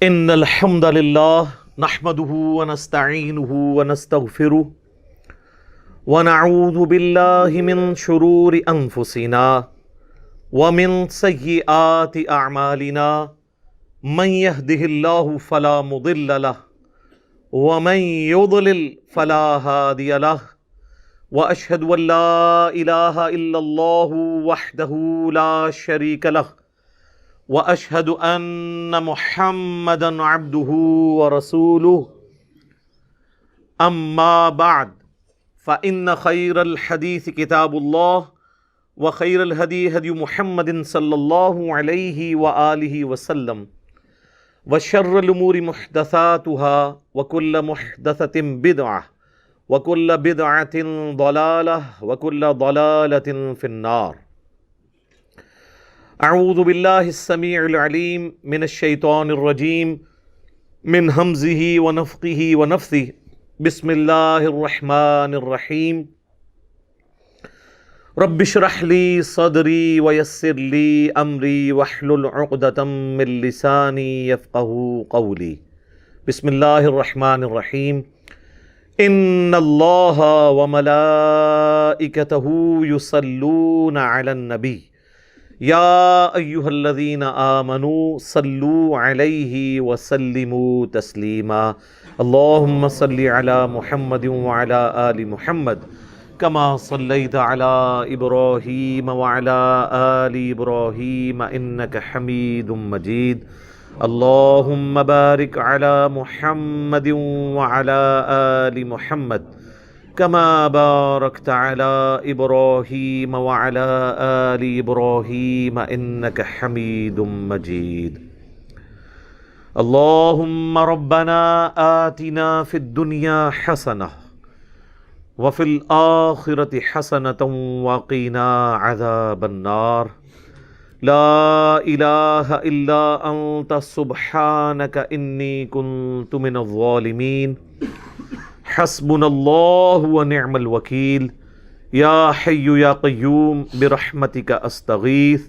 ان الحمد للہ نحمده ونستعینه ونستغفره ونعوذ باللہ من شرور انفسنا ومن سیئات اعمالنا من يهده الله فلا مضل له ومن يضلل فلا هادي له واشهد ان لا اله الا الله وحده لا شريك له واشهد ان محمدا عبده ورسوله اما بعد فان خير الحديث كتاب الله وخير الهدي هدي محمد صلى الله عليه واله وسلم وشر الامور محدثاتها وكل محدثة بدعة وكل بدعة ضلالة وكل ضلالة في النار. اعوذ باللہ السمیع العلیم من الشیطان الرجیم من ہمزہ ونفخہ ونفثہ بسم اللہ الرحمن الرحیم رب اشرح لی صدری ویسر لی امری واحلل عقدۃ من لسانی یفقہوا قولی. بسم اللہ الرحمن الرحیم ان اللہ وملائکتہ یصلون علی النبی یا ایہا الذین آمنوا صلوا علیہ وسلموا تسلیما. اللہم صلی علی محمد وعلی آل محمد کما صلیت علی ابراہیم وعلی آل ابراہیم انک حمید مجید. اللہم بارک علی محمد وعلی آل محمد كما باركت على إبراهيم وعلى آل إبراهيم إنك حميد مجيد. اللهم ربنا آتنا في الدنيا حسنة وفي الآخرة حسنة وقنا عذاب النار. لا إله إلا أنت سبحانك إني كنت من الظالمين. حسبنا اللہ ونعم الوکیل. یا حی یا قیوم برحمتک استغیث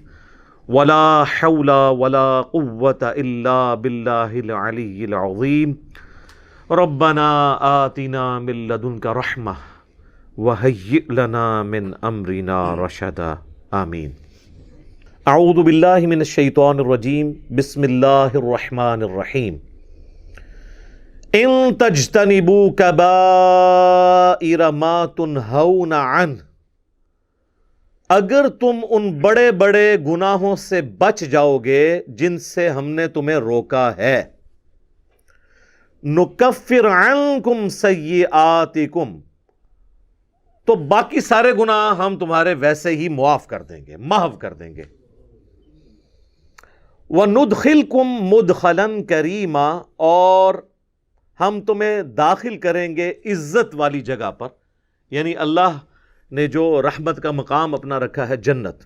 ولا حول ولا قوة الا باللہ العلی العظیم. ربنا آتنا من لدنک رحمہ وہیئ لنا من امرنا رشدا. آمین. اعوذ باللہ من الشیطان الرجیم. بسم اللہ الرحمن الرحیم. ان تجتنبوا کبائر ما تنہون عنہ، اگر تم ان بڑے بڑے گناہوں سے بچ جاؤ گے جن سے ہم نے تمہیں روکا ہے، نکفر عنکم سیئاتکم، تو باقی سارے گناہ ہم تمہارے ویسے ہی معاف کر دیں گے، محو کر دیں گے. وندخلکم مدخلا کریما، اور ہم تمہیں داخل کریں گے عزت والی جگہ پر، یعنی اللہ نے جو رحمت کا مقام اپنا رکھا ہے جنت.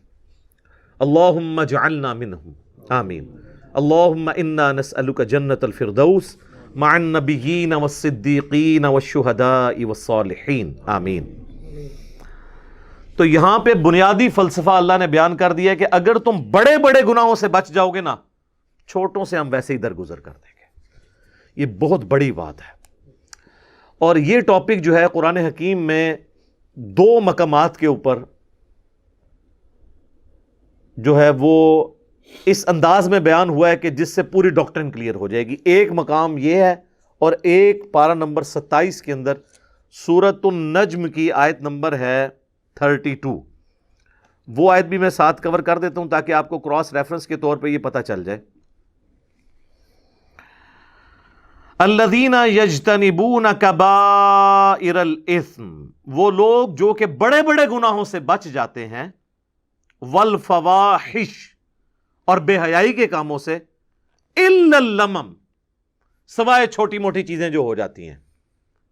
اللہم اجعلنا منہم. آمین. اللہم انا نسألک جنت الفردوس مع النبیین والصدیقین والشہداء والصالحین. آمین. تو یہاں پہ بنیادی فلسفہ اللہ نے بیان کر دیا کہ اگر تم بڑے بڑے گناہوں سے بچ جاؤ گے نا، چھوٹوں سے ہم ویسے ہی درگزر کر دیں گے. یہ بہت بڑی بات ہے. اور یہ ٹاپک جو ہے قرآن حکیم میں دو مقامات کے اوپر جو ہے وہ اس انداز میں بیان ہوا ہے کہ جس سے پوری ڈاکٹرن کلیئر ہو جائے گی. ایک مقام یہ ہے، اور ایک پارہ نمبر 27 کے اندر سورۃ النجم کی آیت نمبر ہے 32. وہ آیت بھی میں ساتھ کور کر دیتا ہوں تاکہ آپ کو کراس ریفرنس کے طور پہ یہ پتہ چل جائے. الذین یجتنبون کبائر الاثم، وہ لوگ جو کہ بڑے بڑے گناہوں سے بچ جاتے ہیں، والفواحش، اور بے حیائی کے کاموں سے، الا اللمم، سوائے چھوٹی موٹی چیزیں جو ہو جاتی ہیں،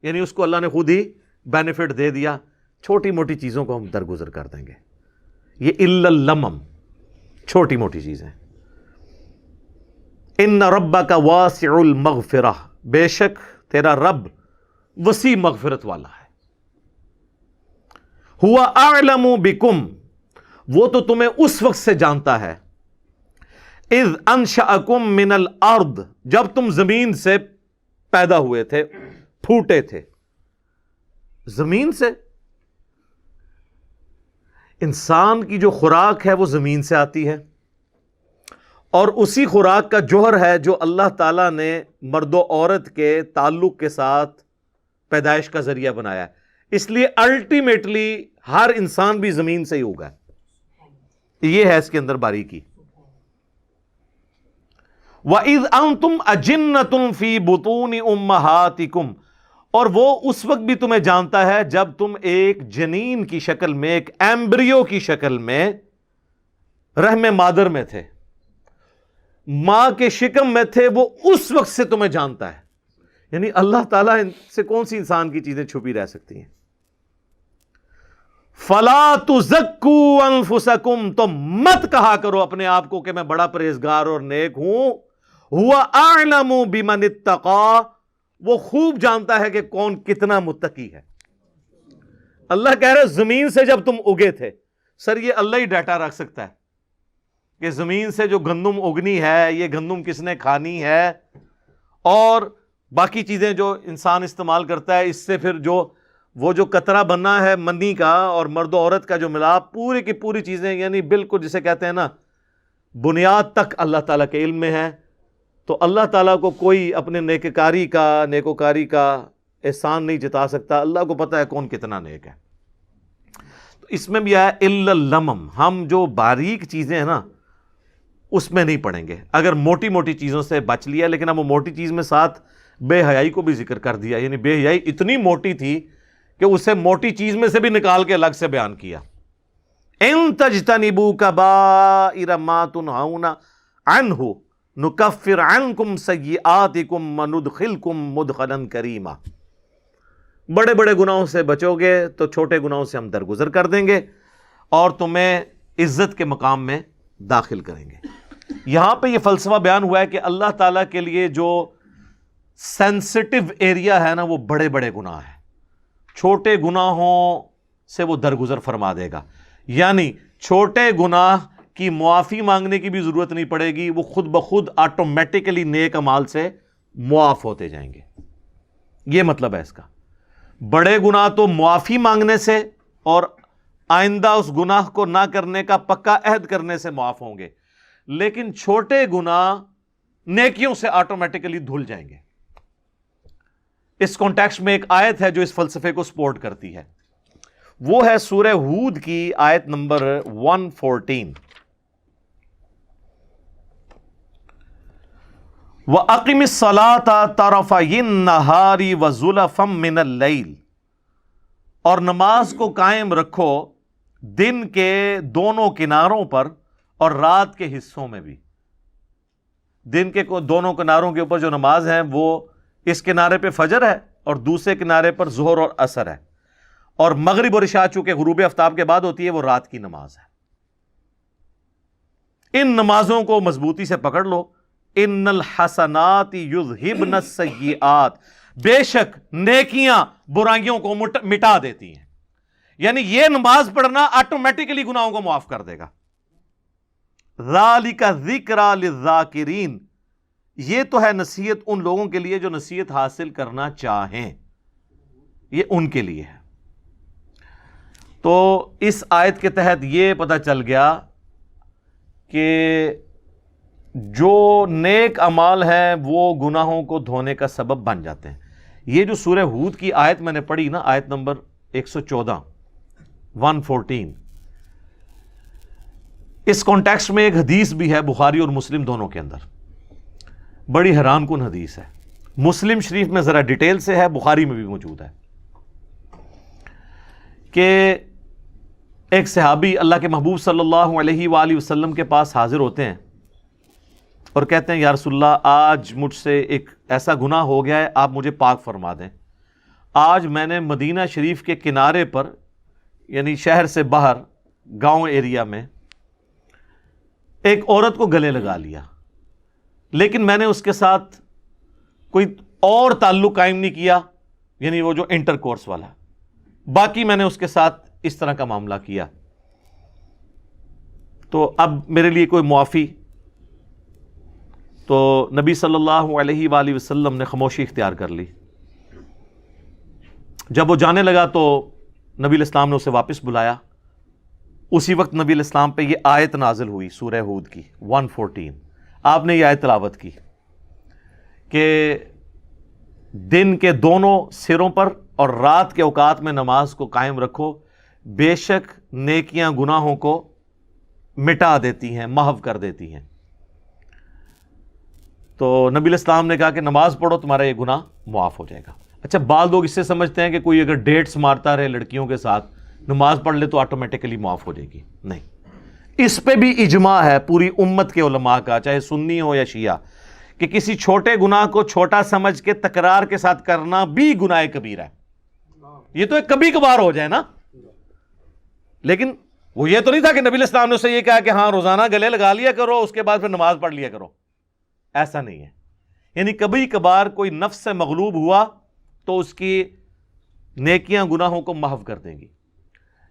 یعنی اس کو اللہ نے خود ہی بینیفٹ دے دیا، چھوٹی موٹی چیزوں کو ہم درگزر کر دیں گے. یہ الا اللمم، چھوٹی موٹی چیزیں. ان ربک واسع المغفرہ، بے شک تیرا رب وسیع مغفرت والا ہے. ہوا اعلم بکم، وہ تو تمہیں اس وقت سے جانتا ہے، اذ انشأکم من الارض، جب تم زمین سے پیدا ہوئے تھے، پھوٹے تھے زمین سے۔ انسان کی جو خوراک ہے وہ زمین سے آتی ہے، اور اسی خوراک کا جوہر ہے جو اللہ تعالیٰ نے مرد و عورت کے تعلق کے ساتھ پیدائش کا ذریعہ بنایا ہے۔ اس لیے الٹیمیٹلی ہر انسان بھی زمین سے ہی ہوگا۔ یہ ہے اس کے اندر باریکی۔ وَإِذْ أَنْتُمْ أَجِنَّةٌ فِي بُطُونِ أُمَّهَاتِكُمْ، اور وہ اس وقت بھی تمہیں جانتا ہے جب تم ایک جنین کی شکل میں، ایک ایمبریو کی شکل میں رحم مادر میں تھے، ماں کے شکم میں تھے، وہ اس وقت سے تمہیں جانتا ہے۔ یعنی اللہ تعالیٰ سے کون سی انسان کی چیزیں چھپی رہ سکتی ہیں؟ فَلَا تُزَكُّوا أَنفُسَكُمْ، تو مت کہا کرو اپنے آپ کو کہ میں بڑا پرہیزگار اور نیک ہوں۔ هُوَ أَعْلَمُ بِمَنِ اتَّقَىٰ، وہ خوب جانتا ہے کہ کون کتنا متقی ہے۔ اللہ کہہ رہے زمین سے جب تم اگے تھے، سر یہ اللہ ہی ڈیٹا رکھ سکتا ہے کہ زمین سے جو گندم اگنی ہے، یہ گندم کس نے کھانی ہے، اور باقی چیزیں جو انسان استعمال کرتا ہے، اس سے پھر وہ جو قطرہ بننا ہے منی کا اور مرد و عورت کا جو ملاپ، پوری کی پوری چیزیں، یعنی بالکل جسے کہتے ہیں نا بنیاد تک اللہ تعالیٰ کے علم میں ہے۔ تو اللہ تعالیٰ کو کوئی اپنے نیکوکاری کا احسان نہیں جتا سکتا۔ اللہ کو پتہ ہے کون کتنا نیک ہے۔ تو اس میں بھی آیا الا اللمم، ہم جو باریک چیزیں ہیں نا اس میں نہیں پڑیں گے۔ اگر موٹی موٹی چیزوں سے بچ لیا، لیکن اب وہ موٹی چیز میں ساتھ بے حیائی کو بھی ذکر کر دیا، یعنی بے حیائی اتنی موٹی تھی کہ اسے موٹی چیز میں سے بھی نکال کے الگ سے بیان کیا۔ ان تجتنبوا کبائر ما تنہون عنہ نکفر عنکم سیئاتکم وندخلکم مدخلا کریما، بڑے بڑے گناہوں سے بچو گے تو چھوٹے گناہوں سے ہم درگزر کر دیں گے اور تمہیں عزت کے مقام میں داخل کریں گے۔ یہاں پہ یہ فلسفہ بیان ہوا ہے کہ اللہ تعالیٰ کے لیے جو سینسٹیو ایریا ہے نا وہ بڑے بڑے گناہ ہیں، چھوٹے گناہوں سے وہ درگزر فرما دے گا۔ یعنی چھوٹے گناہ کی معافی مانگنے کی بھی ضرورت نہیں پڑے گی، وہ خود بخود آٹومیٹکلی نیک اعمال سے معاف ہوتے جائیں گے۔ یہ مطلب ہے اس کا۔ بڑے گناہ تو معافی مانگنے سے اور آئندہ اس گناہ کو نہ کرنے کا پکا عہد کرنے سے معاف ہوں گے، لیکن چھوٹے گناہ نیکیوں سے آٹومیٹکلی دھل جائیں گے۔ اس کانٹیکسٹ میں ایک آیت ہے جو اس فلسفے کو سپورٹ کرتی ہے، وہ ہے سورہ ہود کی آیت نمبر 114۔ وَأَقِمِ الصَّلَاةَ طَرَفَيِ النَّهَارِ وَزُلَفًا مِّنَ اللَّيْلِ، اور نماز کو قائم رکھو دن کے دونوں کناروں پر اور رات کے حصوں میں بھی۔ دن کے دونوں کناروں کے اوپر جو نماز ہے وہ اس کنارے پہ فجر ہے اور دوسرے کنارے پر ظہر اور عصر ہے، اور مغرب اور عشاء چونکہ غروب آفتاب کے بعد ہوتی ہے وہ رات کی نماز ہے۔ ان نمازوں کو مضبوطی سے پکڑ لو۔ ان الحسنات یذہبن السیئات، بے شک نیکیاں برائیوں کو مٹا دیتی ہیں۔ یعنی یہ نماز پڑھنا آٹومیٹکلی گناہوں کو معاف کر دے گا۔ ذالک ذکریٰ للذاکرین، یہ تو ہے نصیحت ان لوگوں کے لیے جو نصیحت حاصل کرنا چاہیں، یہ ان کے لیے ہے۔ تو اس آیت کے تحت یہ پتہ چل گیا کہ جو نیک اعمال ہیں وہ گناہوں کو دھونے کا سبب بن جاتے ہیں۔ یہ جو سورہ ہود کی آیت میں نے پڑھی نا، آیت نمبر 114 اس کانٹیکسٹ میں ایک حدیث بھی ہے بخاری اور مسلم دونوں کے اندر، بڑی حیران کن حدیث ہے۔ مسلم شریف میں ذرا ڈیٹیل سے ہے، بخاری میں بھی موجود ہے، کہ ایک صحابی اللہ کے محبوب صلی اللہ علیہ وآلہ وسلم کے پاس حاضر ہوتے ہیں اور کہتے ہیں یا رسول اللہ، آج مجھ سے ایک ایسا گناہ ہو گیا ہے، آپ مجھے پاک فرما دیں۔ آج میں نے مدینہ شریف کے کنارے پر، یعنی شہر سے باہر گاؤں ایریا میں، ایک عورت کو گلے لگا لیا، لیکن میں نے اس کے ساتھ کوئی اور تعلق قائم نہیں کیا، یعنی وہ جو انٹر کورس والا، باقی میں نے اس کے ساتھ اس طرح کا معاملہ کیا، تو اب میرے لیے کوئی معافی تو نبی صلی اللہ علیہ وآلہ وسلم نے خاموشی اختیار کر لی. جب وہ جانے لگا تو نبی علیہ السلام نے اسے واپس بلایا. اسی وقت نبی علیہ السلام پہ یہ آیت نازل ہوئی سورہ ہود کی 114. آپ نے یہ آیت تلاوت کی کہ دن کے دونوں سروں پر اور رات کے اوقات میں نماز کو قائم رکھو، بے شک نیکیاں گناہوں کو مٹا دیتی ہیں، محو کر دیتی ہیں. تو نبی علیہ السلام نے کہا کہ نماز پڑھو، تمہارا یہ گناہ معاف ہو جائے گا. اچھا، بعض لوگ اس سے سمجھتے ہیں کہ کوئی اگر ڈیٹس مارتا رہے لڑکیوں کے ساتھ، نماز پڑھ لے تو آٹومیٹیکلی معاف ہو جائے گی. نہیں، اس پہ بھی اجماع ہے پوری امت کے علماء کا، چاہے سنی ہو یا شیعہ، کہ کسی چھوٹے گناہ کو چھوٹا سمجھ کے تکرار کے ساتھ کرنا بھی گناہ کبیرہ ہے. یہ تو ایک کبھی کبھار ہو جائے نا، لیکن وہ یہ تو نہیں تھا کہ نبی علیہ السلام نے اسے یہ کہا کہ ہاں روزانہ گلے لگا لیا کرو، اس کے بعد پھر نماز پڑھ لیا کرو. ایسا نہیں ہے. یعنی کبھی کبھار کوئی نفس سے مغلوب ہوا تو اس کی نیکیاں گناہوں کو محو کر دیں گی.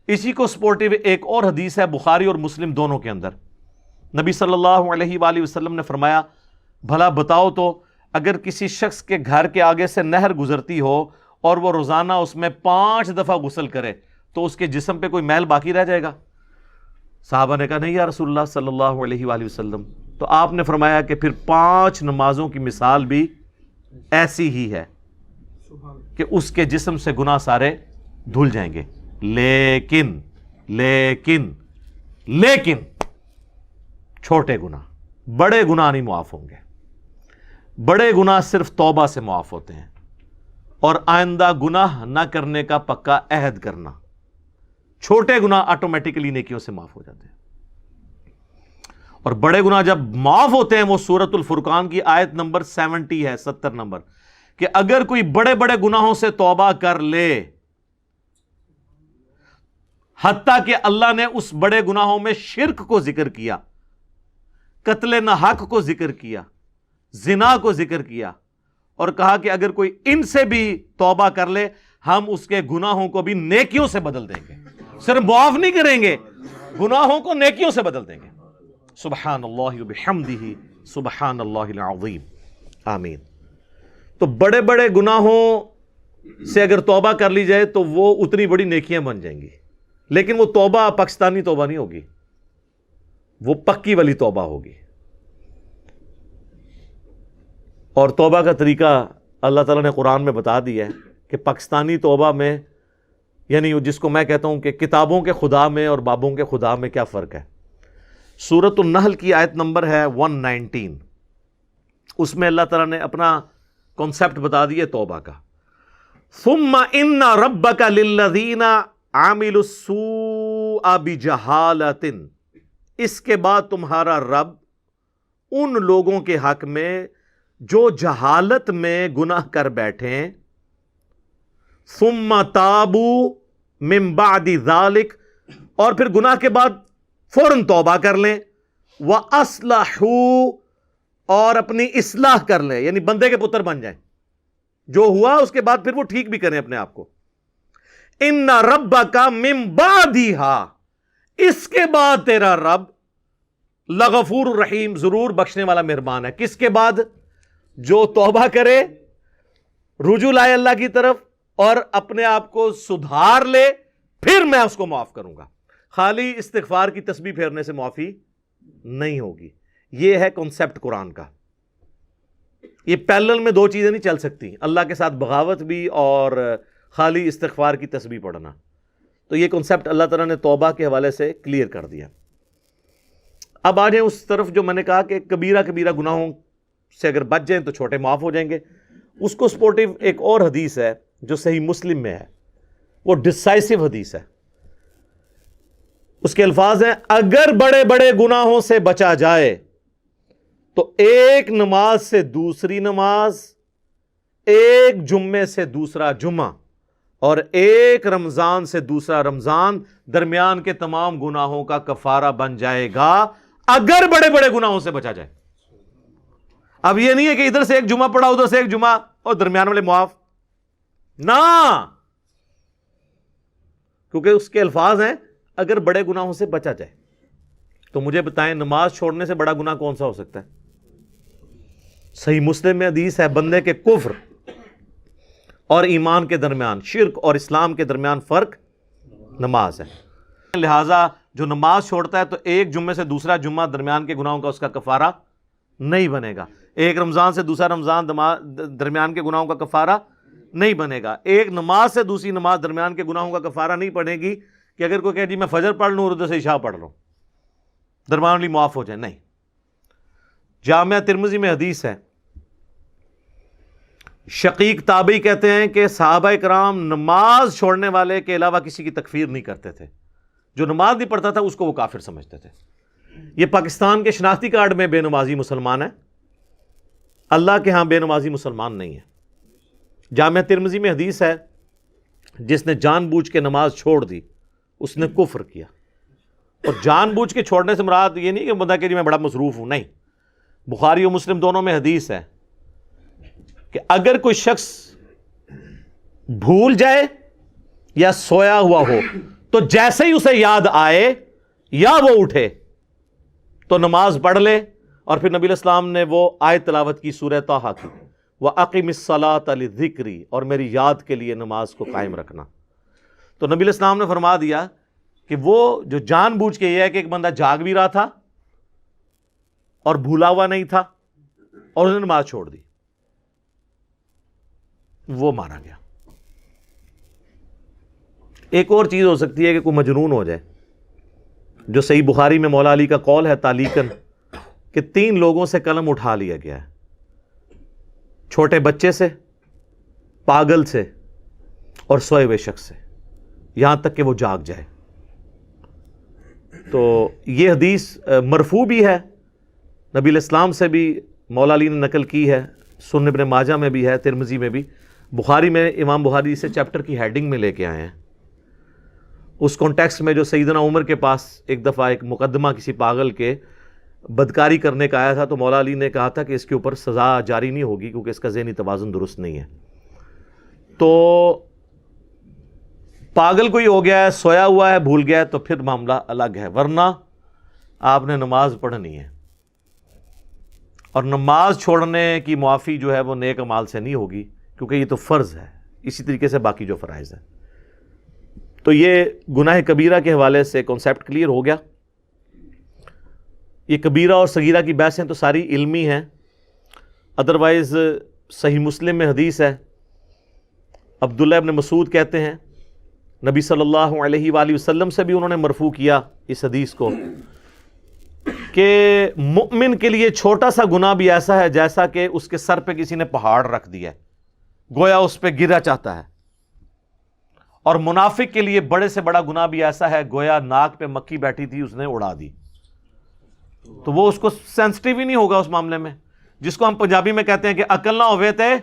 اسی کو سپورٹیو ایک اور حدیث ہے بخاری اور مسلم دونوں کے اندر. نبی صلی اللہ علیہ وآلہ وسلم نے فرمایا، بھلا بتاؤ تو اگر کسی شخص کے گھر کے آگے سے نہر گزرتی ہو اور وہ روزانہ اس میں 5 دفعہ غسل کرے تو اس کے جسم پہ کوئی میل باقی رہ جائے گا؟ صحابہ نے کہا نہیں یا رسول اللہ صلی اللہ علیہ وآلہ وسلم. تو آپ نے فرمایا کہ پھر 5 نمازوں کی مثال بھی ایسی ہی ہے کہ اس کے جسم سے گناہ سارے دھل جائیں گے. لیکن لیکن لیکن چھوٹے گناہ، بڑے گناہ نہیں معاف ہوں گے. بڑے گناہ صرف توبہ سے معاف ہوتے ہیں اور آئندہ گناہ نہ کرنے کا پکا عہد کرنا. چھوٹے گناہ آٹومیٹکلی نیکیوں سے معاف ہو جاتے ہیں. اور بڑے گناہ جب معاف ہوتے ہیں، وہ سورۃ الفرقان کی آیت نمبر 70 ہے، 70 نمبر، کہ اگر کوئی بڑے بڑے گناہوں سے توبہ کر لے، حتیٰ کہ اللہ نے اس بڑے گناہوں میں شرک کو ذکر کیا، قتل نہ حق کو ذکر کیا، زنا کو ذکر کیا، اور کہا کہ اگر کوئی ان سے بھی توبہ کر لے ہم اس کے گناہوں کو بھی نیکیوں سے بدل دیں گے. صرف معاف نہیں کریں گے، گناہوں کو نیکیوں سے بدل دیں گے. سبحان اللہ وبحمدہ سبحان اللہ العظیم. آمین. تو بڑے بڑے گناہوں سے اگر توبہ کر لی جائے تو وہ اتنی بڑی نیکیاں بن جائیں گی، لیکن وہ توبہ پاکستانی توبہ نہیں ہوگی، وہ پکی والی توبہ ہوگی. اور توبہ کا طریقہ اللہ تعالیٰ نے قرآن میں بتا دیا ہے کہ پاکستانی توبہ میں، یعنی جس کو میں کہتا ہوں کہ کتابوں کے خدا میں اور بابوں کے خدا میں کیا فرق ہے. سورۃ النحل کی آیت نمبر ہے 119. اس میں اللہ تعالیٰ نے اپنا کانسیپٹ بتا دیا توبہ کا. ثم ان ربک للذین عاملوا السوء بجہالۃ، اس کے بعد تمہارا رب ان لوگوں کے حق میں جو جہالت میں گناہ کر بیٹھیں، ثم تابوا من بعد ذلک، اور پھر گناہ کے بعد فوراً توبہ کر لیں، وَأَصْلَحُوا، اور اپنی اصلاح کر لیں، یعنی بندے کے پتر بن جائیں. جو ہوا اس کے بعد پھر وہ ٹھیک بھی کریں اپنے آپ کو. ان ربک من بعدہا، اس کے بعد تیرا رب لغفور الرحیم، ضرور بخشنے والا مہربان ہے. کس کے بعد؟ جو توبہ کرے، رجوع لائے اللہ کی طرف اور اپنے آپ کو سدھار لے، پھر میں اس کو معاف کروں گا. خالی استغفار کی تسبیح پھیرنے سے معافی نہیں ہوگی. یہ ہے کنسپٹ قرآن کا. یہ پیرلل میں 2 چیزیں نہیں چل سکتی، اللہ کے ساتھ بغاوت بھی اور خالی استغفار کی تسبیح پڑھنا. تو یہ کنسپٹ اللہ تعالیٰ نے توبہ کے حوالے سے کلیئر کر دیا. اب آ جائیں اس طرف جو میں نے کہا کہ کبیرہ کبیرہ گناہوں سے اگر بچ جائیں تو چھوٹے معاف ہو جائیں گے. اس کو سپورٹیو ایک اور حدیث ہے جو صحیح مسلم میں ہے، وہ ڈسائسو حدیث ہے. اس کے الفاظ ہیں، اگر بڑے بڑے گناہوں سے بچا جائے تو ایک نماز سے دوسری نماز، ایک جمعے سے دوسرا جمعہ، اور ایک رمضان سے دوسرا رمضان درمیان کے تمام گناہوں کا کفارہ بن جائے گا، اگر بڑے بڑے گناہوں سے بچا جائے. اب یہ نہیں ہے کہ ادھر سے ایک جمعہ پڑا ادھر سے ایک جمعہ اور درمیان والے معاف، نہ، کیونکہ اس کے الفاظ ہیں اگر بڑے گناہوں سے بچا جائے. تو مجھے بتائیں نماز چھوڑنے سے بڑا گناہ کون سا ہو سکتا ہے؟ صحیح مسلم میں حدیث ہے بندے کے کفر اور ایمان کے درمیان، شرک اور اسلام کے درمیان فرق نماز ہے. لہٰذا جو نماز چھوڑتا ہے تو ایک جمعے سے دوسرا جمعہ درمیان کے گناہوں کا اس کا کفارہ نہیں بنے گا. ایک رمضان سے دوسرا رمضان درمیان کے گناہوں کا کفارہ نہیں بنے گا. ایک نماز سے دوسری نماز درمیان کے گناہوں کا کفارہ نہیں پڑے گی کہ اگر کوئی کہے جی میں فجر پڑھ لوں اور ادھر سے عشاء پڑھ لوں درمیان والی معاف ہو جائے. نہیں. جامعہ ترمذی میں حدیث ہے، شقیق تابعی کہتے ہیں کہ صحابہ کرام نماز چھوڑنے والے کے علاوہ کسی کی تکفیر نہیں کرتے تھے. جو نماز نہیں پڑھتا تھا اس کو وہ کافر سمجھتے تھے. یہ پاکستان کے شناختی کارڈ میں بے نمازی مسلمان ہے، اللہ کے ہاں بے نمازی مسلمان نہیں ہے. جامعہ ترمذی میں حدیث ہے جس نے جان بوجھ کے نماز چھوڑ دی اس نے کفر کیا. اور جان بوجھ کے چھوڑنے سے مراد یہ نہیں کہ بندہ کہ جی میں بڑا مصروف ہوں، نہیں. بخاری و مسلم دونوں میں حدیث ہے کہ اگر کوئی شخص بھول جائے یا سویا ہوا ہو تو جیسے ہی اسے یاد آئے یا وہ اٹھے تو نماز پڑھ لے. اور پھر نبی علیہ السلام نے وہ آیت تلاوت کی سورہ طٰہٰ کی، وَأَقِمِ الصَّلَاةَ لِذِكْرِي، اور میری یاد کے لیے نماز کو قائم رکھنا. تو نبی علیہ السلام نے فرما دیا کہ وہ جو جان بوجھ کے یہ ہے کہ ایک بندہ جاگ بھی رہا تھا اور بھولا ہوا نہیں تھا اور اس نے نماز چھوڑ دی، وہ مارا گیا. ایک اور چیز ہو سکتی ہے کہ کوئی مجنون ہو جائے، جو صحیح بخاری میں مولا علی کا قول ہے تعلیقاً کہ 3 لوگوں سے قلم اٹھا لیا گیا ہے، چھوٹے بچے سے، پاگل سے اور سوئے ہوئے شخص سے، یہاں تک کہ وہ جاگ جائے. تو یہ حدیث مرفوع بھی ہے، نبی علیہ السلام سے بھی مولا علی نے نقل کی ہے، سنن ابن ماجہ میں بھی ہے، ترمذی میں بھی. بخاری میں امام بخاری سے چیپٹر کی ہیڈنگ میں لے کے آئے ہیں. اس کانٹیکسٹ میں جو سیدنا عمر کے پاس ایک دفعہ ایک مقدمہ کسی پاگل کے بدکاری کرنے کا آیا تھا تو مولا علی نے کہا تھا کہ اس کے اوپر سزا جاری نہیں ہوگی کیونکہ اس کا ذہنی توازن درست نہیں ہے. تو پاگل کوئی ہو گیا ہے، سویا ہوا ہے، بھول گیا ہے تو پھر معاملہ الگ ہے، ورنہ آپ نے نماز پڑھنی ہے. اور نماز چھوڑنے کی معافی جو ہے وہ نیک اعمال سے نہیں ہوگی کیونکہ یہ تو فرض ہے، اسی طریقے سے باقی جو فرائض ہیں. تو یہ گناہ کبیرہ کے حوالے سے کانسیپٹ کلیئر ہو گیا. یہ کبیرہ اور صغیرہ کی بحثیں تو ساری علمی ہیں. ادروائز صحیح مسلم میں حدیث ہے، عبداللہ ابن مسعود کہتے ہیں نبی صلی اللہ علیہ وآلہ وسلم سے بھی انہوں نے مرفوع کیا اس حدیث کو کہ مؤمن کے لیے چھوٹا سا گناہ بھی ایسا ہے جیسا کہ اس کے سر پہ کسی نے پہاڑ رکھ دیا ہے، گویا اس پہ گرا چاہتا ہے. اور منافق کے لیے بڑے سے بڑا گناہ بھی ایسا ہے گویا ناک پہ مکھی بیٹھی تھی اس نے اڑا دی. تو وہ اس کو سینسٹیو ہی نہیں ہوگا اس معاملے میں، جس کو ہم پنجابی میں کہتے ہیں کہ عقل نہ ہوئے تے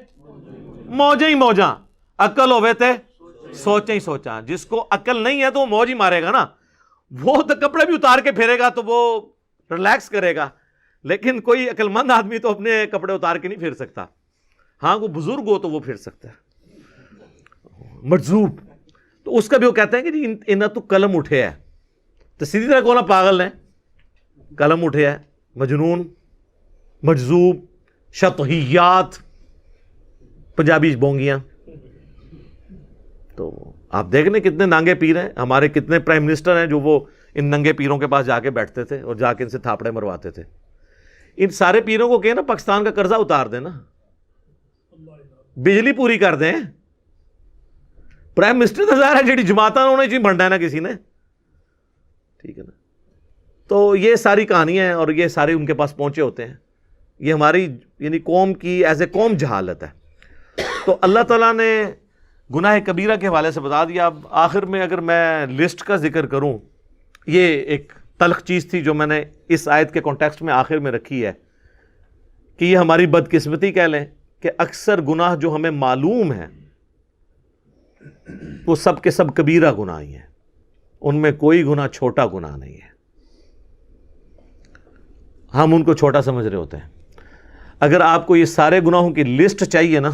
موجیں ہی موجاں، عقل ہوئے تے سوچیں ہی سوچاں. جس کو عقل نہیں ہے تو وہ موج ہی مارے گا نا، وہ تو کپڑے بھی اتار کے پھیرے گا تو وہ ریلیکس کرے گا، لیکن کوئی عقل مند آدمی تو اپنے کپڑے اتار کے نہیں پھیر سکتا. ہاں کوئی بزرگ ہو تو وہ پھیر سکتا ہے، مجذوب. تو اس کا بھی وہ کہتے ہیں کہ جی انہاں تو قلم اٹھے ہے، تو سیدھی طرح کون پاگل نے قلم اٹھے ہے، مجنون، مجذوب، شطحیات، پنجابی بونگیاں. تو آپ دیکھ لیں کتنے ننگے پیر ہیں، ہمارے کتنے پرائم منسٹر ہیں جو وہ ان ننگے پیروں کے پاس جا کے بیٹھتے تھے اور جا کے ان سے تھاپڑے مرواتے تھے. ان سارے پیروں کو کہے نا پاکستان کا قرضہ اتار دیں نا، بجلی پوری کر دیں. پرائم منسٹر تو ظاہر ہے جڑی جماعتاں انہوں نے جی بننا ہے نا کسی نے، ٹھیک ہے نا. تو یہ ساری کہانیاں ہیں اور یہ سارے ان کے پاس پہنچے ہوتے ہیں. یہ ہماری یعنی قوم کی ایز اے قوم جہالت ہے. تو اللہ تعالیٰ نے گناہ کبیرہ کے حوالے سے بتا دیا. اب آخر میں اگر میں لسٹ کا ذکر کروں، یہ ایک تلخ چیز تھی جو میں نے اس آیت کے کانٹیکسٹ میں آخر میں رکھی ہے کہ یہ ہماری بدقسمتی کہہ لیں کہ اکثر گناہ جو ہمیں معلوم ہیں وہ سب کے سب کبیرہ گناہ ہی ہیں، ان میں کوئی گناہ چھوٹا گناہ نہیں ہے. ہم ان کو چھوٹا سمجھ رہے ہوتے ہیں. اگر آپ کو یہ سارے گناہوں کی لسٹ چاہیے نا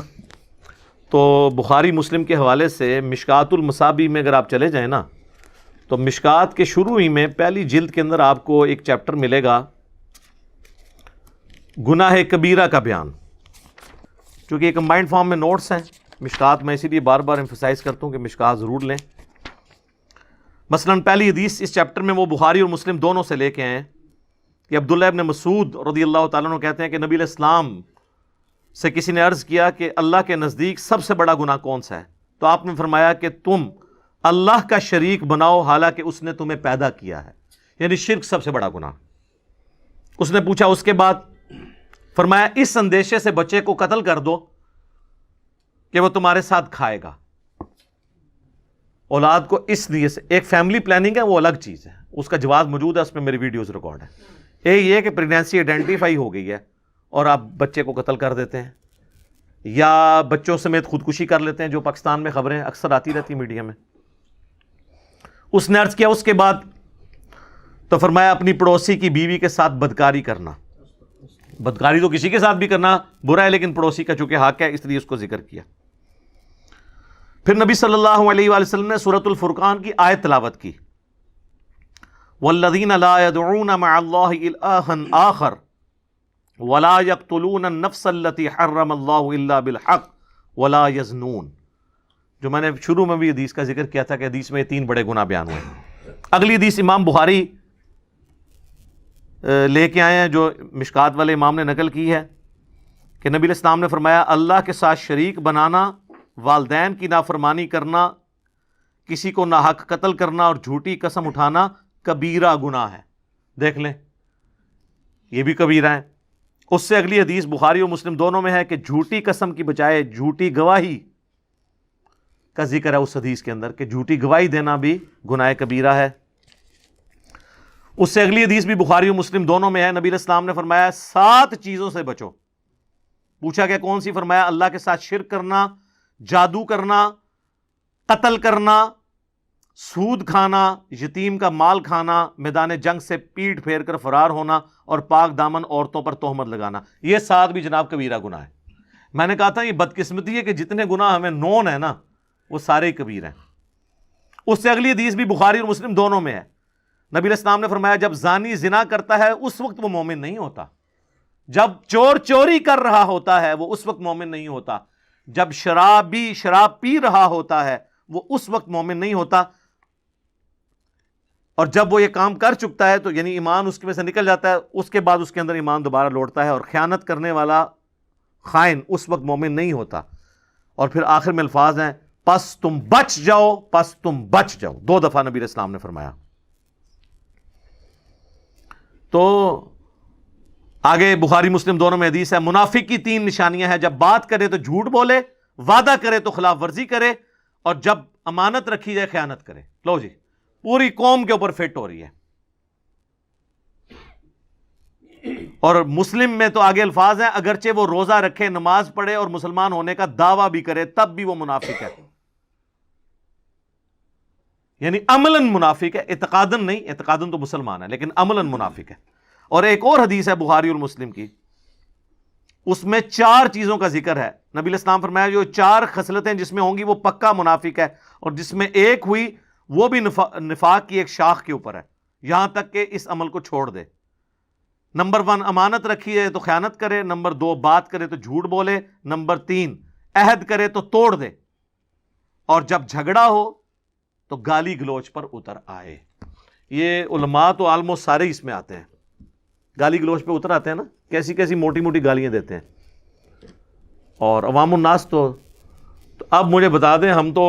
تو بخاری مسلم کے حوالے سے مشکات المصابیح میں اگر آپ چلے جائیں نا تو مشکات کے شروع ہی میں پہلی جلد کے اندر آپ کو ایک چیپٹر ملے گا گناہ کبیرہ کا بیان. چونکہ یہ کمبائنڈ فارم میں نوٹس ہیں مشکات، میں اسی لیے بار بار ایمفسائز کرتا ہوں کہ مشکات ضرور لیں. مثلاً پہلی حدیث اس چیپٹر میں وہ بخاری اور مسلم دونوں سے لے کے آئے ہیں کہ عبداللہ ابن مسعود رضی اللہ تعالیٰ عنہ کہتے ہیں کہ نبی علیہ السلام سے کسی نے عرض کیا کہ اللہ کے نزدیک سب سے بڑا گناہ کون سا ہے؟ تو آپ نے فرمایا کہ تم اللہ کا شریک بناؤ حالانکہ اس نے تمہیں پیدا کیا ہے، یعنی شرک سب سے بڑا گناہ. اس نے پوچھا اس کے بعد، فرمایا اس اندیشے سے بچے کو قتل کر دو کہ وہ تمہارے ساتھ کھائے گا. اولاد کو اس لیے سے ایک فیملی پلاننگ ہے وہ الگ چیز ہے، اس کا جواز موجود ہے، اس میں میری ویڈیوز ریکارڈ ہے. ایک یہ کہ پریگنینسی آئیڈینٹیفائی ہو گئی ہے اور آپ بچے کو قتل کر دیتے ہیں یا بچوں سمیت خودکشی کر لیتے ہیں، جو پاکستان میں خبریں اکثر آتی رہتی میڈیا میں. اس نے عرض کیا اس کے بعد تو فرمایا اپنی پڑوسی کی بیوی کے ساتھ بدکاری کرنا. بدکاری تو کسی کے ساتھ بھی کرنا برا ہے، لیکن پڑوسی کا چونکہ حق ہے اس لیے اس کو ذکر کیا. پھر نبی صلی اللہ علیہ وآلہ وسلم نے سورۃ الفرقان کی آیت تلاوت کی، والذین لا يدعون مع اللہ الہا آخر ولا يقتلون النفس التي حرم اللہ الا بالحق ولا يزنون. جو میں نے شروع میں بھی حدیث کا ذکر کیا تھا کہ حدیث میں 3 بڑے گناہ بیان ہوئے. اگلی حدیث امام بخاری لے کے آئے ہیں جو مشکات والے امام نے نقل کی ہے کہ نبی علیہ السلام نے فرمایا اللہ کے ساتھ شریک بنانا، والدین کی نافرمانی کرنا، کسی کو ناحق قتل کرنا اور جھوٹی قسم اٹھانا کبیرہ گناہ ہے. دیکھ لیں یہ بھی کبیرہ ہے. اس سے اگلی حدیث بخاری اور مسلم دونوں میں ہے کہ جھوٹی قسم کی بجائے جھوٹی گواہی کا ذکر ہے اس حدیث کے اندر کہ جھوٹی گواہی دینا بھی گناہ کبیرہ ہے. اس سے اگلی حدیث بھی بخاری اور مسلم دونوں میں ہے، نبی علیہ السلام نے فرمایا 7 چیزوں سے بچو. پوچھا کہ کون سی؟ فرمایا اللہ کے ساتھ شرک کرنا، جادو کرنا، قتل کرنا، سود کھانا، یتیم کا مال کھانا، میدان جنگ سے پیٹ پھیر کر فرار ہونا اور پاک دامن عورتوں پر تہمت لگانا. یہ 7 بھی جناب کبیرہ گناہ ہے. میں نے کہا تھا یہ بدقسمتی ہے کہ جتنے گناہ ہمیں نون ہے نا وہ سارے ہی کبیر ہیں. اس سے اگلی حدیث بھی بخاری اور مسلم دونوں میں ہے، نبی علیہ السلام نے فرمایا جب زانی زنا کرتا ہے اس وقت وہ مومن نہیں ہوتا، جب چور چوری کر رہا ہوتا ہے وہ اس وقت مومن نہیں ہوتا، جب شرابی شراب پی رہا ہوتا ہے وہ اس وقت مومن نہیں ہوتا، اور جب وہ یہ کام کر چکتا ہے تو یعنی ایمان اس میں سے نکل جاتا ہے، اس کے بعد اس کے اندر ایمان دوبارہ لوٹتا ہے، اور خیانت کرنے والا خائن اس وقت مومن نہیں ہوتا. اور پھر آخر میں الفاظ ہیں پس تم بچ جاؤ، پس تم بچ جاؤ. 2 دفعہ نبی علیہ السلام نے فرمایا. تو آگے بخاری مسلم دونوں میں حدیث ہے منافق کی 3 نشانیاں ہیں، جب بات کرے تو جھوٹ بولے، وعدہ کرے تو خلاف ورزی کرے، اور جب امانت رکھی جائے خیانت کرے. لو جی پوری قوم کے اوپر فٹ ہو رہی ہے. اور مسلم میں تو آگے الفاظ ہیں اگرچہ وہ روزہ رکھے، نماز پڑھے اور مسلمان ہونے کا دعویٰ بھی کرے تب بھی وہ منافق ہے. یعنی عملاً منافق ہے، اعتقاداً نہیں، اعتقاداً تو مسلمان ہے لیکن عملاً منافق ہے. اور ایک اور حدیث ہے بخاری اور مسلم کی، اس میں 4 چیزوں کا ذکر ہے. نبی علیہ السلام فرمایا جو 4 خصلتیں جس میں ہوں گی وہ پکا منافق ہے، اور جس میں ایک ہوئی وہ بھی نفاق کی ایک شاخ کے اوپر ہے، یہاں تک کہ اس عمل کو چھوڑ دے. نمبر 1 امانت رکھی ہے تو خیانت کرے، نمبر 2 بات کرے تو جھوٹ بولے، نمبر 3 عہد کرے تو توڑ دے، اور جب جھگڑا ہو تو گالی گلوچ پر اتر آئے. یہ علماء تو آلموسٹ سارے اس میں آتے ہیں، گالی گلوچ پہ اتر آتے ہیں نا، کیسی کیسی موٹی موٹی گالیاں دیتے ہیں. اور عوام الناس تو اب مجھے بتا دیں، ہم تو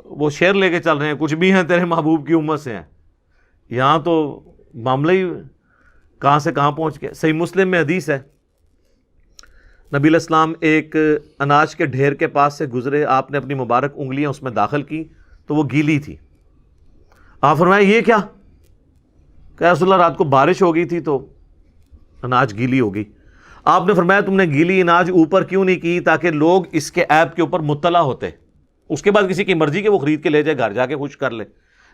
وہ شعر لے کے چل رہے ہیں کچھ بھی ہیں تیرے محبوب کی امت سے ہیں، یہاں تو معاملہ ہی کہاں سے کہاں پہنچ گیا. صحیح مسلم میں حدیث ہے نبی علیہ السلام ایک اناج کے ڈھیر کے پاس سے گزرے، آپ نے اپنی مبارک انگلیاں اس میں داخل کی تو وہ گیلی تھی. آپ فرمایا یہ کیا؟ کہ رسول اللہ رات کو بارش ہو گئی تھی تو اناج گیلی ہو گئی. آپ نے فرمایا تم نے گیلی اناج اوپر کیوں نہیں کی تاکہ لوگ اس کے عیب کے اوپر مطلع ہوتے، اس کے بعد کسی کی مرضی کہ وہ خرید کے لے جائے گھر جا کے خشک کر لے،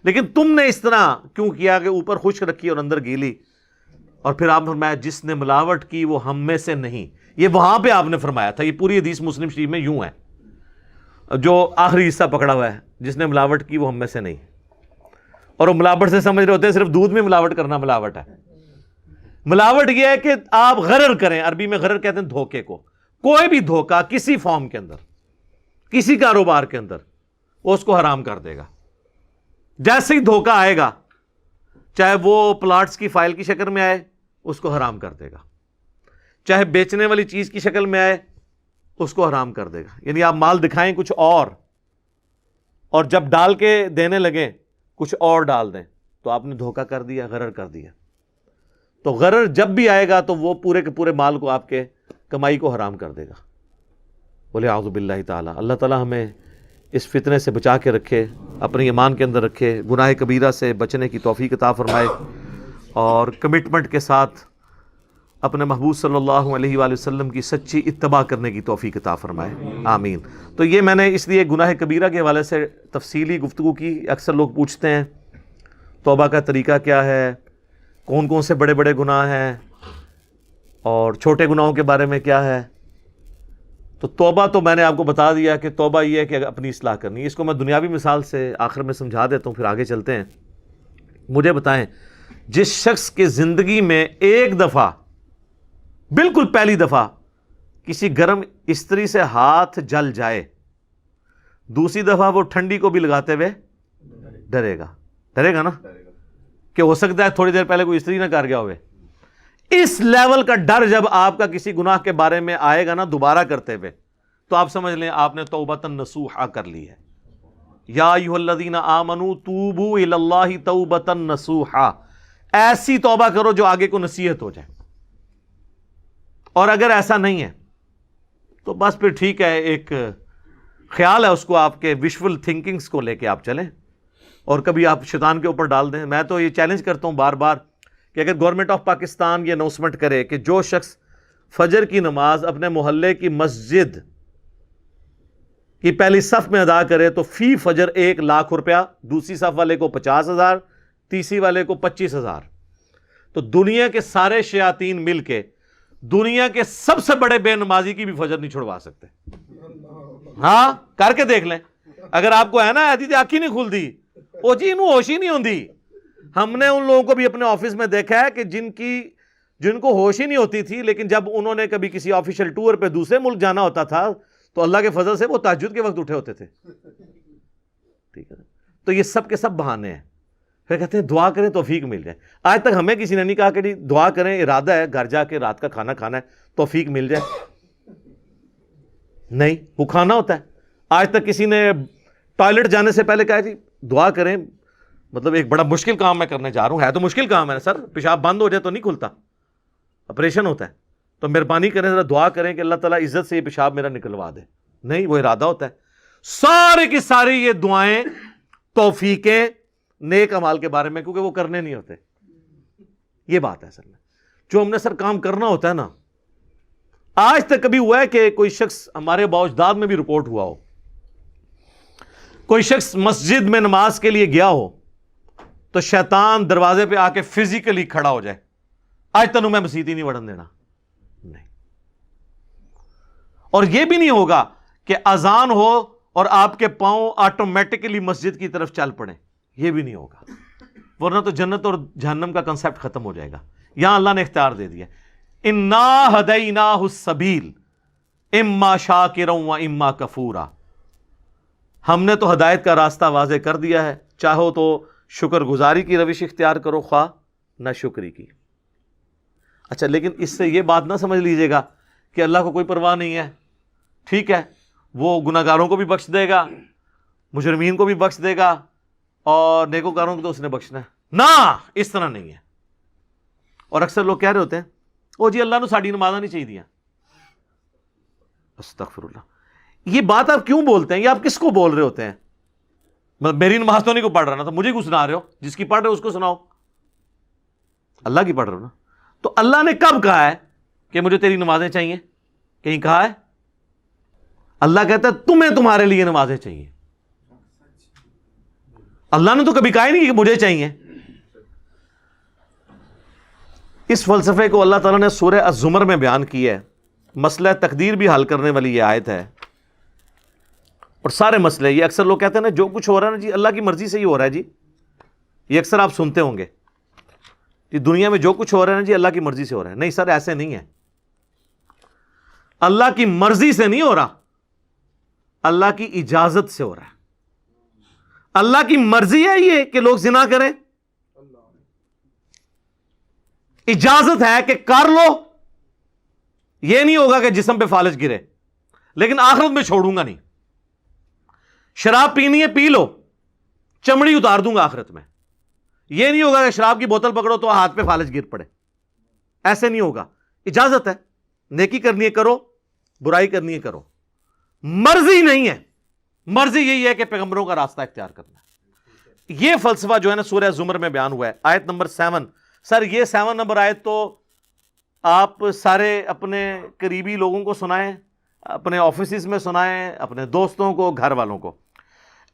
لیکن تم نے اس طرح کیوں کیا کہ اوپر خشک رکھی اور اندر گیلی. اور پھر آپ نے فرمایا جس نے ملاوٹ کی وہ ہم میں سے نہیں. یہ وہاں پہ آپ نے فرمایا تھا، یہ پوری حدیث مسلم شریف میں یوں ہے، جو آخری حصہ پکڑا ہوا ہے جس نے ملاوٹ کی وہ ہم میں سے نہیں. اور وہ ملاوٹ سے سمجھ رہے ہوتے ہیں صرف دودھ میں ملاوٹ کرنا ملاوٹ ہے. ملاوٹ یہ ہے کہ آپ غرر کریں، عربی میں غرر کہتے ہیں دھوکے کو، کوئی بھی دھوکہ کسی فارم کے اندر، کسی کاروبار کے اندر، وہ اس کو حرام کر دے گا۔ جیسے ہی دھوکہ آئے گا، چاہے وہ پلاٹس کی فائل کی شکل میں آئے، اس کو حرام کر دے گا، چاہے بیچنے والی چیز کی شکل میں آئے، اس کو حرام کر دے گا۔ یعنی آپ مال دکھائیں کچھ اور جب ڈال کے دینے لگیں کچھ اور ڈال دیں، تو آپ نے دھوکہ کر دیا، غرر کر دیا۔ تو غرر جب بھی آئے گا تو وہ پورے کے پورے مال کو، آپ کے کمائی کو حرام کر دے گا۔ بولے اعوذ باللہ تعالی۔ اللہ تعالی ہمیں اس فتنے سے بچا کے رکھے، اپنی ایمان کے اندر رکھے، گناہ کبیرہ سے بچنے کی توفیق عطا فرمائے، اور کمٹمنٹ کے ساتھ اپنے محبوب صلی اللہ علیہ وآلہ وسلم کی سچی اتباع کرنے کی توفیق عطا فرمائے، آمین۔ تو یہ میں نے اس لیے گناہ کبیرہ کے حوالے سے تفصیلی گفتگو کی۔ اکثر لوگ پوچھتے ہیں توبہ کا طریقہ کیا ہے، کون کون سے بڑے بڑے گناہ ہیں، اور چھوٹے گناہوں کے بارے میں کیا ہے۔ تو توبہ تو میں نے آپ کو بتا دیا کہ توبہ یہ ہے کہ اپنی اصلاح کرنی ہے۔ اس کو میں دنیاوی مثال سے آخر میں سمجھا دیتا ہوں، پھر آگے چلتے ہیں۔ مجھے بتائیں، جس شخص کی زندگی میں ایک دفعہ، بالکل پہلی دفعہ، کسی گرم استری سے ہاتھ جل جائے، دوسری دفعہ وہ ٹھنڈی کو بھی لگاتے ہوئے ڈرے گا نا، کہ ہو سکتا ہے تھوڑی دیر پہلے کوئی استری نہ کر گیا ہوئے۔ اس لیول کا ڈر جب آپ کا کسی گناہ کے بارے میں آئے گا نا دوبارہ کرتے ہوئے، تو آپ سمجھ لیں آپ نے توبۃ نصوحا کر لی ہے۔ یا ایھا الذین آمنوا توبوا الی اللہ توبۃ نصوحا، ایسی توبہ کرو جو آگے کو نصیحت ہو جائے۔ اور اگر ایسا نہیں ہے تو بس پھر ٹھیک ہے، ایک خیال ہے اس کو، آپ کے ویژول تھنکنگز کو لے کے آپ چلیں، اور کبھی آپ شیطان کے اوپر ڈال دیں۔ میں تو یہ چیلنج کرتا ہوں بار بار کہ اگر گورنمنٹ آف پاکستان یہ اناؤنسمنٹ کرے کہ جو شخص فجر کی نماز اپنے محلے کی مسجد کی پہلی صف میں ادا کرے تو فی فجر 1,00,000 روپیہ، دوسری صف والے کو 50,000، تیسری والے کو 25,000، تو دنیا کے سارے شیاطین مل کے دنیا کے سب سے بڑے بے نمازی کی بھی فجر نہیں چھڑوا سکتے۔ ہاں کر کے دیکھ لیں، اگر آپ کو ہے نا ایسی آنکھ ہی نہیں کھلتی، وہ جی انہوں ہوش ہی نہیں ہوندی۔ ہم نے ان لوگوں کو بھی اپنے آفس میں دیکھا ہے کہ جن کو ہوش ہی نہیں ہوتی تھی، لیکن جب انہوں نے کبھی کسی آفیشیل ٹور پہ دوسرے ملک جانا ہوتا تھا تو اللہ کے فضل سے وہ تہجد کے وقت اٹھے ہوتے تھے۔ ٹھیک ہے، تو یہ سب کے سب بہانے ہیں۔ پھر کہتے ہیں دعا کریں توفیق مل جائے۔ آج تک ہمیں کسی نے نہیں کہا کہ جی دعا کریں، ارادہ ہے گھر جا کے رات کا کھانا کھانا ہے، توفیق مل جائے، نہیں، وہ کھانا ہوتا ہے۔ آج تک کسی نے ٹوائلٹ جانے سے پہلے کہا جی دعا کریں، مطلب ایک بڑا مشکل کام میں کرنے جا رہا ہوں، ہے تو مشکل کام ہے سر، پیشاب بند ہو جائے تو نہیں کھلتا، آپریشن ہوتا ہے، تو مہربانی کریں ذرا دعا کریں کہ اللہ تعالیٰ عزت سے یہ پیشاب میرا نکلوا دے، نہیں، وہ ارادہ ہوتا ہے۔ سارے کی ساری یہ دعائیں توفیقیں نیک اعمال کے بارے میں، کیونکہ وہ کرنے نہیں ہوتے۔ یہ بات ہے اصل میں، جو ہم نے سر کام کرنا ہوتا ہے نا۔ آج تک کبھی ہوا ہے کہ کوئی شخص، ہمارے باوجداد میں بھی رپورٹ ہوا ہو، کوئی شخص مسجد میں نماز کے لیے گیا ہو تو شیطان دروازے پہ آ کے فزیکلی کھڑا ہو جائے، آج تنوں میں مسجد ہی نہیں وڑن دینا، نہیں۔ اور یہ بھی نہیں ہوگا کہ اذان ہو اور آپ کے پاؤں آٹومیٹکلی مسجد کی طرف چل پڑیں، یہ بھی نہیں ہوگا، ورنہ تو جنت اور جہنم کا کنسیپٹ ختم ہو جائے گا۔ یہاں اللہ نے اختیار دے دیا، انا ہدیناہ السبیل اما شاکرا و اما کفورا، ہم نے تو ہدایت کا راستہ واضح کر دیا ہے، چاہو تو شکر گزاری کی روش اختیار کرو، خواہ نہ شکری کی۔ اچھا، لیکن اس سے یہ بات نہ سمجھ لیجئے گا کہ اللہ کو کوئی پرواہ نہیں ہے، ٹھیک ہے وہ گناہگاروں کو بھی بخش دے گا، مجرمین کو بھی بخش دے گا، اور نیکوکاروں کو تو اس نے بخشنا ہے، نہ، اس طرح نہیں ہے۔ اور اکثر لوگ کہہ رہے ہوتے ہیں او جی اللہ نے ساڑی نمازاں نہیں چاہیے دیا، استغفر اللہ، یہ بات آپ کیوں بولتے ہیں؟ یہ آپ کس کو بول رہے ہوتے ہیں؟ مطلب میری نماز تو نہیں کو پڑھ رہا نا، تو مجھے کیوں سنا رہے ہو؟ جس کی پڑھ رہے ہو اس کو سناؤ، اللہ کی پڑھ رہے ہو نا۔ تو اللہ نے کب کہا ہے کہ مجھے تیری نمازیں چاہیے؟ کہیں کہا ہے؟ اللہ کہتا ہے تمہیں تمہارے لیے نمازیں چاہیے، اللہ نے تو کبھی کہا ہی نہیں کہ مجھے چاہیے۔ اس فلسفے کو اللہ تعالیٰ نے سورہ الزمر میں بیان کیا ہے، مسئلہ تقدیر بھی حل کرنے والی یہ آیت ہے، اور سارے مسئلے، یہ اکثر لوگ کہتے ہیں نا جو کچھ ہو رہا ہے نا جی اللہ کی مرضی سے ہی ہو رہا ہے جی، یہ اکثر آپ سنتے ہوں گے کہ دنیا میں جو کچھ ہو رہا ہے نا جی اللہ کی مرضی سے ہو رہا ہے۔ نہیں سر، ایسے نہیں ہے۔ اللہ کی مرضی سے نہیں ہو رہا، اللہ کی اجازت سے ہو رہا ہے۔ اللہ کی مرضی ہے یہ کہ لوگ زنا کریں، اجازت ہے کہ کر لو، یہ نہیں ہوگا کہ جسم پہ فالج گرے، لیکن آخرت میں چھوڑوں گا نہیں۔ شراب پینی ہے پی لو، چمڑی اتار دوں گا آخرت میں۔ یہ نہیں ہوگا کہ شراب کی بوتل پکڑو تو ہاتھ پہ فالج گر پڑے، ایسے نہیں ہوگا۔ اجازت ہے، نیکی کرنی ہے کرو، برائی کرنی ہے کرو، مرضی نہیں ہے۔ مرضی یہی ہے کہ پیغمبروں کا راستہ اختیار کرنا ہے۔ یہ فلسفہ جو ہے نا سورہ زمر میں بیان ہوا ہے، آیت نمبر 7۔ سر یہ 7 نمبر آیت تو آپ سارے اپنے قریبی لوگوں کو سنائیں، اپنے آفیسز میں سنائیں، اپنے دوستوں کو، گھر والوں کو۔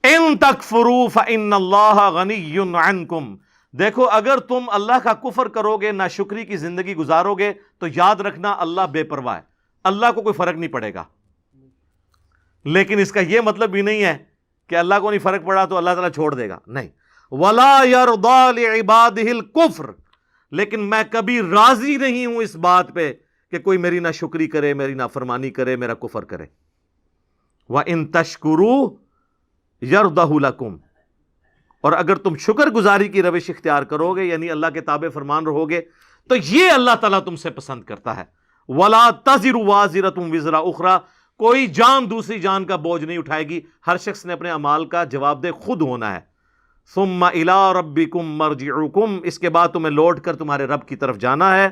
ان تکفروا فإن اللہ غنی عنکم، دیکھو اگر تم اللہ کا کفر کرو گے، ناشکری کی زندگی گزارو گے، تو یاد رکھنا اللہ بے پرواہ ہے، اللہ کو کوئی فرق نہیں پڑے گا۔ لیکن اس کا یہ مطلب بھی نہیں ہے کہ اللہ کو نہیں فرق پڑا تو اللہ تعالیٰ چھوڑ دے گا، نہیں۔ وَلَا يَرْضَى لِعِبَادِهِ الْكُفْرِ، لیکن میں کبھی راضی نہیں ہوں اس بات پہ کہ کوئی میری ناشکری کرے، میری نافرمانی کرے، میرا کفر کرے۔ وَإِن تَشْكُرُوا يَرْضَهُ لَكُمْ، اور اگر تم شکر گزاری کی روش اختیار کرو گے، یعنی اللہ کے تابع فرمان رہو گے، تو یہ اللہ تعالیٰ تم سے پسند کرتا ہے۔ وَلَا تَزِرُ وَازِرَةٌ وِزْرَ أُخْرَى، کوئی جان دوسری جان کا بوجھ نہیں اٹھائے گی، ہر شخص نے اپنے اعمال کا جواب دہ خود ہونا ہے۔ ثُمَّ إِلَىٰ رَبِّكُمْ مَرْجِعُكُمْ، اس کے بعد تمہیں لوٹ کر تمہارے رب کی طرف جانا ہے۔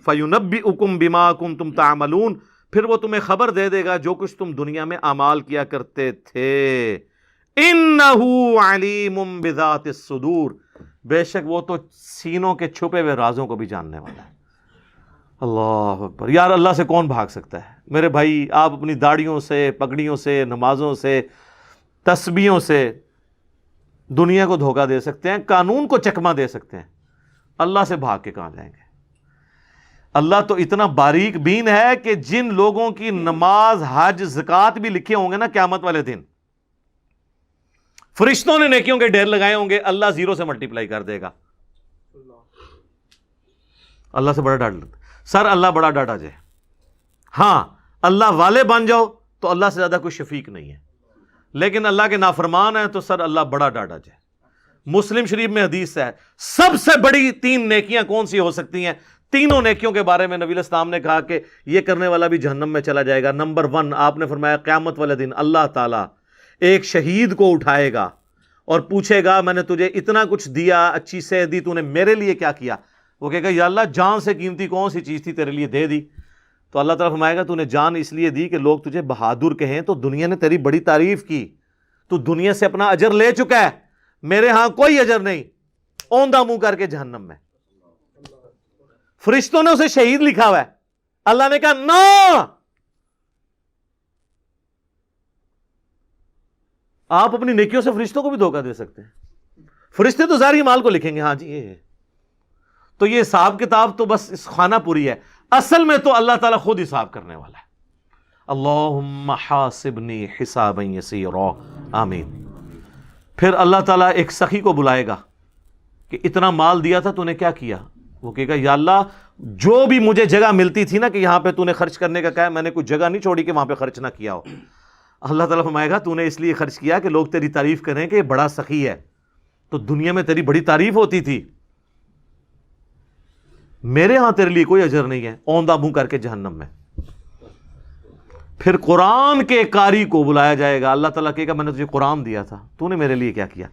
فَيُنَبِّئُكُمْ بِمَا كُنتُمْ تَعْمَلُونَ، پھر وہ تمہیں خبر دے دے گا جو کچھ تم دنیا میں اعمال کیا کرتے تھے۔ إِنَّهُ عَلِيمٌ بِذَاتِ الصُّدُورِ، بے شک وہ تو سینوں کے چھپے ہوئے رازوں کو بھی جاننے والا ہے۔ اللہ اکبر۔ یار اللہ سے کون بھاگ سکتا ہے؟ میرے بھائی آپ اپنی داڑھیوں سے، پگڑیوں سے، نمازوں سے، تسبیحوں سے دنیا کو دھوکہ دے سکتے ہیں، قانون کو چکمہ دے سکتے ہیں، اللہ سے بھاگ کے کہاں جائیں گے؟ اللہ تو اتنا باریک بین ہے کہ جن لوگوں کی نماز، حج، زکوٰۃ بھی لکھے ہوں گے نا قیامت والے دن، فرشتوں نے نیکیوں کے ڈھیر لگائے ہوں گے، اللہ 0 سے ملٹیپلائی کر دے گا۔ اللہ سے بڑا ڈر لگتا ہے سر، اللہ بڑا ڈاڈا جائے۔ ہاں اللہ والے بن جاؤ تو اللہ سے زیادہ کوئی شفیق نہیں ہے، لیکن اللہ کے نافرمان ہیں تو سر اللہ بڑا ڈاڈا جائے۔ مسلم شریف میں حدیث ہے سب سے بڑی 3 نیکیاں کون سی ہو سکتی ہیں؟ تینوں نیکیوں کے بارے میں نبی علیہ السلام نے کہا کہ یہ کرنے والا بھی جہنم میں چلا جائے گا۔ نمبر 1 آپ نے فرمایا قیامت والے دن اللہ تعالیٰ ایک شہید کو اٹھائے گا اور پوچھے گا میں نے تجھے اتنا کچھ دیا، اچھی صحت دی، تو نے میرے لیے کیا کیا؟ وہ کہے گا یا اللہ جان سے قیمتی کون سی چیز تھی تیرے لیے دے دی۔ تو اللہ تعالیٰ فرمائے گا تو نے جان اس لیے دی کہ لوگ تجھے بہادر کہیں، تو دنیا نے تیری بڑی تعریف کی، تو دنیا سے اپنا اجر لے چکا ہے، میرے ہاں کوئی اجر نہیں، اوندھا منہ کر کے جہنم میں۔ فرشتوں نے اسے شہید لکھا ہوا ہے، اللہ نے کہا نا، آپ اپنی نیکیوں سے فرشتوں کو بھی دھوکہ دے سکتے ہیں۔ فرشتے تو ظاہری مال کو لکھیں گے، ہاں جی یہ ہے، تو یہ حساب کتاب تو بس اس خانہ پوری ہے، اصل میں تو اللہ تعالیٰ خود حساب کرنے والا ہے۔ اللہم حاسبنی حسابا یسیرا، آمین۔ پھر اللہ تعالیٰ ایک سخی کو بلائے گا کہ اتنا مال دیا تھا تو نے کیا کیا؟ وہ کہے گا یا اللہ جو بھی مجھے جگہ ملتی تھی نا کہ یہاں پہ تو نے خرچ کرنے کا کہا، میں نے کوئی جگہ نہیں چھوڑی کہ وہاں پہ خرچ نہ کیا ہو۔ اللہ تعالیٰ فرمائے گا تو نے اس لیے خرچ کیا کہ لوگ تیری تعریف کریں کہ یہ بڑا سخی ہے، تو دنیا میں تیری بڑی تعریف ہوتی تھی، میرے ہاں تیرے لیے کوئی اجر نہیں ہے، اوندھا منہ کر کے جہنم میں۔ پھر قرآن کے قاری کو بلایا جائے گا، اللہ تعالیٰ کہے گا میں نے تجھے قرآن دیا تھا، تو نے میرے لیے کیا کیا؟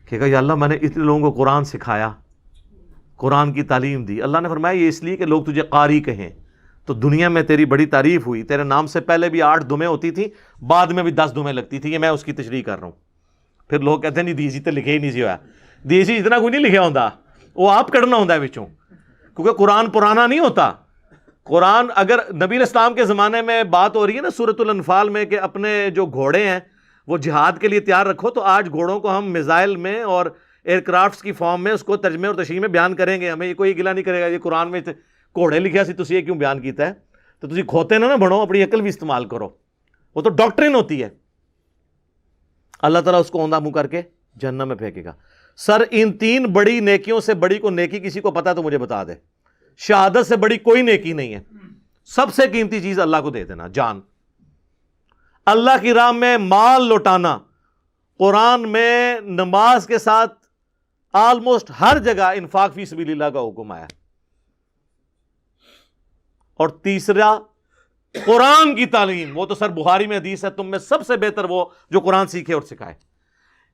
کہے گا یا اللہ میں نے اتنے لوگوں کو قرآن سکھایا، قرآن کی تعلیم دی۔ اللہ نے فرمایا یہ اس لیے کہ لوگ تجھے قاری کہیں، تو دنیا میں تیری بڑی تعریف ہوئی، تیرے نام سے پہلے بھی 8 دمیں ہوتی تھی، بعد میں بھی 10 دمیں لگتی تھی، یہ میں اس کی تشریح کر رہا ہوں۔ پھر لوگ کہتے ہیں نہیں دیسی تو لکھے ہی نہیں سی ہوا، دیسی اتنا کوئی نہیں لکھا ہوتا، وہ آپ کڑنا ہوتا ہے بچوں، کیونکہ قرآن پرانا نہیں ہوتا۔ قرآن اگر نبی علیہ السلام کے زمانے میں بات ہو رہی ہے نا سورۃ الانفال میں کہ اپنے جو گھوڑے ہیں وہ جہاد کے لیے تیار رکھو، تو آج گھوڑوں کو ہم میزائل میں اور ایئر کرافٹس کی فارم میں اس کو ترجمے اور تشریح میں بیان کریں گے، ہمیں یہ کوئی گلا نہیں کرے گا یہ قرآن میں گھوڑے لکھیا سی تسی یہ کیوں بیان کیتا ہے؟ تو تسی کھوتے نہ بنو، اپنی عقل بھی استعمال کرو، وہ تو ڈاکٹرن ہوتی ہے۔ اللہ تعالیٰ اس کو اوندھا منہ کر کے جہنم میں پھینکے گا۔ سر ان 3 بڑی نیکیوں سے بڑی کو نیکی کسی کو پتا تو مجھے بتا دے، شہادت سے بڑی کوئی نیکی نہیں ہے۔ سب سے قیمتی چیز اللہ کو دے دینا، جان. اللہ کی راہ میں مال لوٹانا. قرآن میں نماز کے ساتھ آلموسٹ ہر جگہ انفاق فی سبیل اللہ کا حکم آیا. اور تیسرا قرآن کی تعلیم. وہ تو سر بخاری میں حدیث ہے، تم میں سب سے بہتر وہ جو قرآن سیکھے اور سکھائے.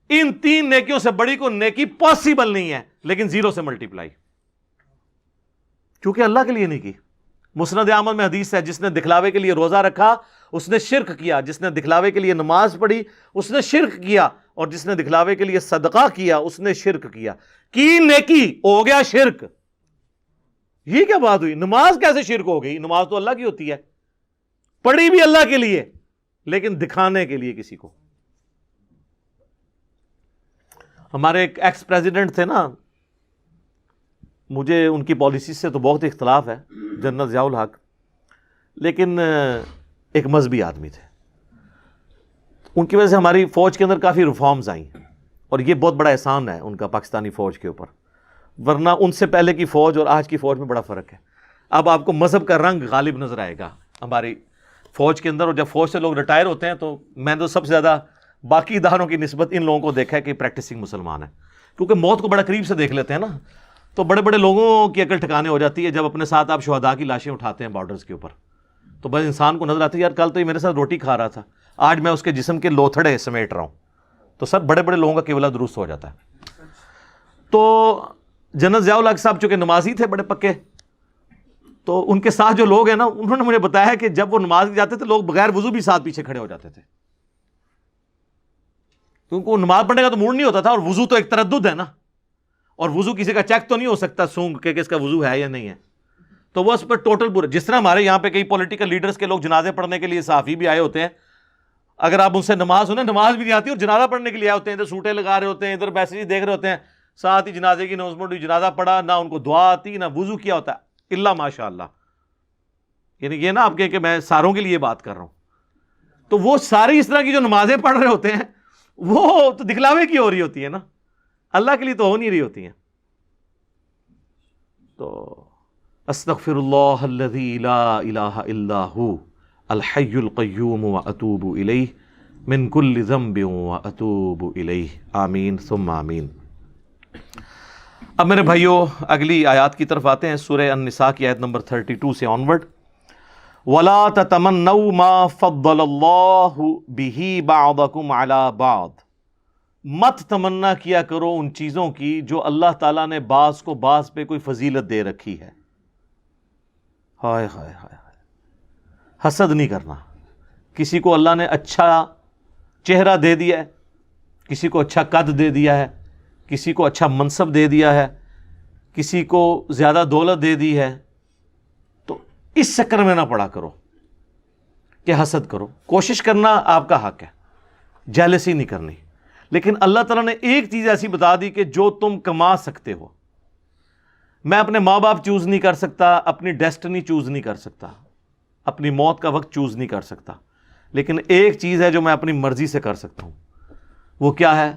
ان تین نیکیوں سے بڑی کوئی نیکی پاسبل نہیں ہے، لیکن زیرو سے ملٹیپلائی، کیونکہ اللہ کے لیے نہیں کی. مسند احمد میں حدیث ہے، جس نے دکھلاوے کے لیے روزہ رکھا اس نے شرک کیا، جس نے دکھلاوے کے لیے نماز پڑھی اس نے شرک کیا، اور جس نے دکھلاوے کے لیے صدقہ کیا اس نے شرک کیا. کی نیکی ہو گیا شرک. یہ کیا بات ہوئی؟ نماز کیسے شرک ہو گئی؟ نماز تو اللہ کی ہوتی ہے، پڑھی بھی اللہ کے لیے، لیکن دکھانے کے لیے کسی کو. ہمارے ایک ایکس پریزیڈنٹ تھے نا، مجھے ان کی پالیسی سے تو بہت اختلاف ہے، جنرل ضیاء الحق، لیکن ایک مذہبی آدمی تھے. ان کی وجہ سے ہماری فوج کے اندر کافی ریفارمز آئیں، اور یہ بہت بڑا احسان ہے ان کا پاکستانی فوج کے اوپر، ورنہ ان سے پہلے کی فوج اور آج کی فوج میں بڑا فرق ہے. اب آپ کو مذہب کا رنگ غالب نظر آئے گا ہماری فوج کے اندر. اور جب فوج سے لوگ ریٹائر ہوتے ہیں تو میں تو سب سے زیادہ باقی اداروں کی نسبت ان لوگوں کو دیکھا ہے کہ پریکٹسنگ مسلمان ہیں، کیونکہ موت کو بڑا قریب سے دیکھ لیتے ہیں نا، تو بڑے بڑے لوگوں کی عقل ٹھکانے ہو جاتی ہے. جب اپنے ساتھ آپ شہداء کی لاشیں اٹھاتے ہیں بارڈرز کے اوپر، تو بس انسان کو نظر آتی ہے یار کل تو یہ میرے ساتھ روٹی کھا رہا تھا، آج میں اس کے جسم کے لوتھڑے سمیٹ رہا ہوں. تو سر بڑے بڑے لوگوں کا قبلہ درست ہو جاتا ہے. تو جنرل ضیاء الحق صاحب چونکہ نمازی تھے بڑے پکے، تو ان کے ساتھ جو لوگ ہیں نا، انہوں نے مجھے بتایا کہ جب وہ نماز جاتے تھے لوگ بغیر وضو بھی ساتھ پیچھے کھڑے ہو جاتے تھے، کیونکہ وہ نماز پڑھنے کا تو موڈ نہیں ہوتا تھا، اور وضو تو ایک تردد ہے نا، اور وضو کسی کا چیک تو نہیں ہو سکتا سونگ کہ اس کا وضو ہے یا نہیں ہے. تو وہ اس پر ٹوٹل پورا، جس طرح ہمارے یہاں پہ کئی پولیٹیکل لیڈرز کے لوگ جنازے پڑھنے کے لیے صحافی بھی آئے ہوتے ہیں، اگر آپ ان سے نماز سنیں نماز بھی نہیں آتی اور جنازہ پڑھنے کے لیے آئے ہوتے ہیں، ادھر سوٹیں لگا رہے ہوتے ہیں، ادھر میسیج دیکھ رہے ہوتے ہیں، ساتھ ہی جنازے کی اناؤنسمنٹ، جنازہ پڑھا، نہ ان کو دعا آتی نہ وضو کیا ہوتا ہے، الا ماشاء اللہ. یعنی یہ نا آپ کہ میں ساروں کے لیے بات کر رہا ہوں. تو وہ ساری اس طرح کی جو نمازیں پڑھ رہے ہوتے ہیں وہ تو دکھلاوے کی ہو رہی ہوتی ہے نا، اللہ کے لیے تو ہو نہیں رہی ہوتی ہیں. تو استغفر اللہ الذی لا الہ الا ہو الحی القیوم واتوب الیہ من کل ذنب واتوب الیہ، آمین ثم آمین. اب میرے بھائیوں اگلی آیات کی طرف آتے ہیں، سورہ النساء کی آیت نمبر 32 سے آنورڈ. وَلَا تَتَمَنَّوْا مَا فَضَّلَ اللَّهُ بِهِ بَعْضَكُمْ عَلَى بَعْضٍ، مت تمنا کیا کرو ان چیزوں کی جو اللہ تعالیٰ نے بعض کو بعض پہ کوئی فضیلت دے رکھی ہے. ہائے ہائے ہائے، حسد نہیں کرنا. کسی کو اللہ نے اچھا چہرہ دے دیا ہے، کسی کو اچھا قد دے دیا ہے، کسی کو اچھا منصب دے دیا ہے، کسی کو زیادہ دولت دے دی ہے، تو اس چکر میں نہ پڑا کرو کہ حسد کرو. کوشش کرنا آپ کا حق ہے، جیلسی نہیں کرنی. لیکن اللہ تعالیٰ نے ایک چیز ایسی بتا دی کہ جو تم کما سکتے ہو. میں اپنے ماں باپ چوز نہیں کر سکتا، اپنی ڈیسٹنی چوز نہیں کر سکتا، اپنی موت کا وقت چوز نہیں کر سکتا، لیکن ایک چیز ہے جو میں اپنی مرضی سے کر سکتا ہوں. وہ کیا ہے؟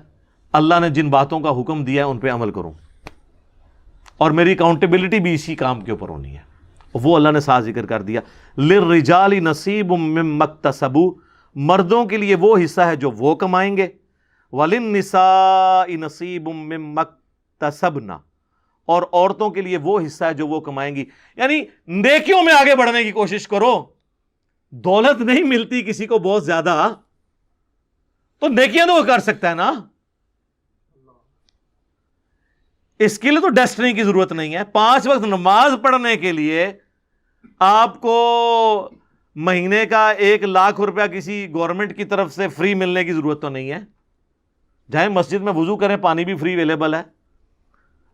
اللہ نے جن باتوں کا حکم دیا ہے ان پہ عمل کروں، اور میری اکاؤنٹیبلٹی بھی اسی کام کے اوپر ہونی ہے. وہ اللہ نے ساتھ ذکر کر دیا، للرجال نصیب مما اکتسبوا، مردوں کے لیے وہ حصہ ہے جو وہ کمائیں گے، وللنساء نصیب مما اکتسبنا، اور عورتوں کے لیے وہ حصہ ہے جو وہ کمائیں گی. یعنی نیکیوں میں آگے بڑھنے کی کوشش کرو. دولت نہیں ملتی کسی کو بہت زیادہ، تو نیکیاں تو وہ کر سکتا ہے نا. اس کے لیے تو ڈیسٹنی کی ضرورت نہیں ہے. 5 وقت نماز پڑھنے کے لیے آپ کو مہینے کا 1 لاکھ روپیہ کسی گورنمنٹ کی طرف سے فری ملنے کی ضرورت تو نہیں ہے. جائیں مسجد میں وضو کریں، پانی بھی فری اویلیبل ہے،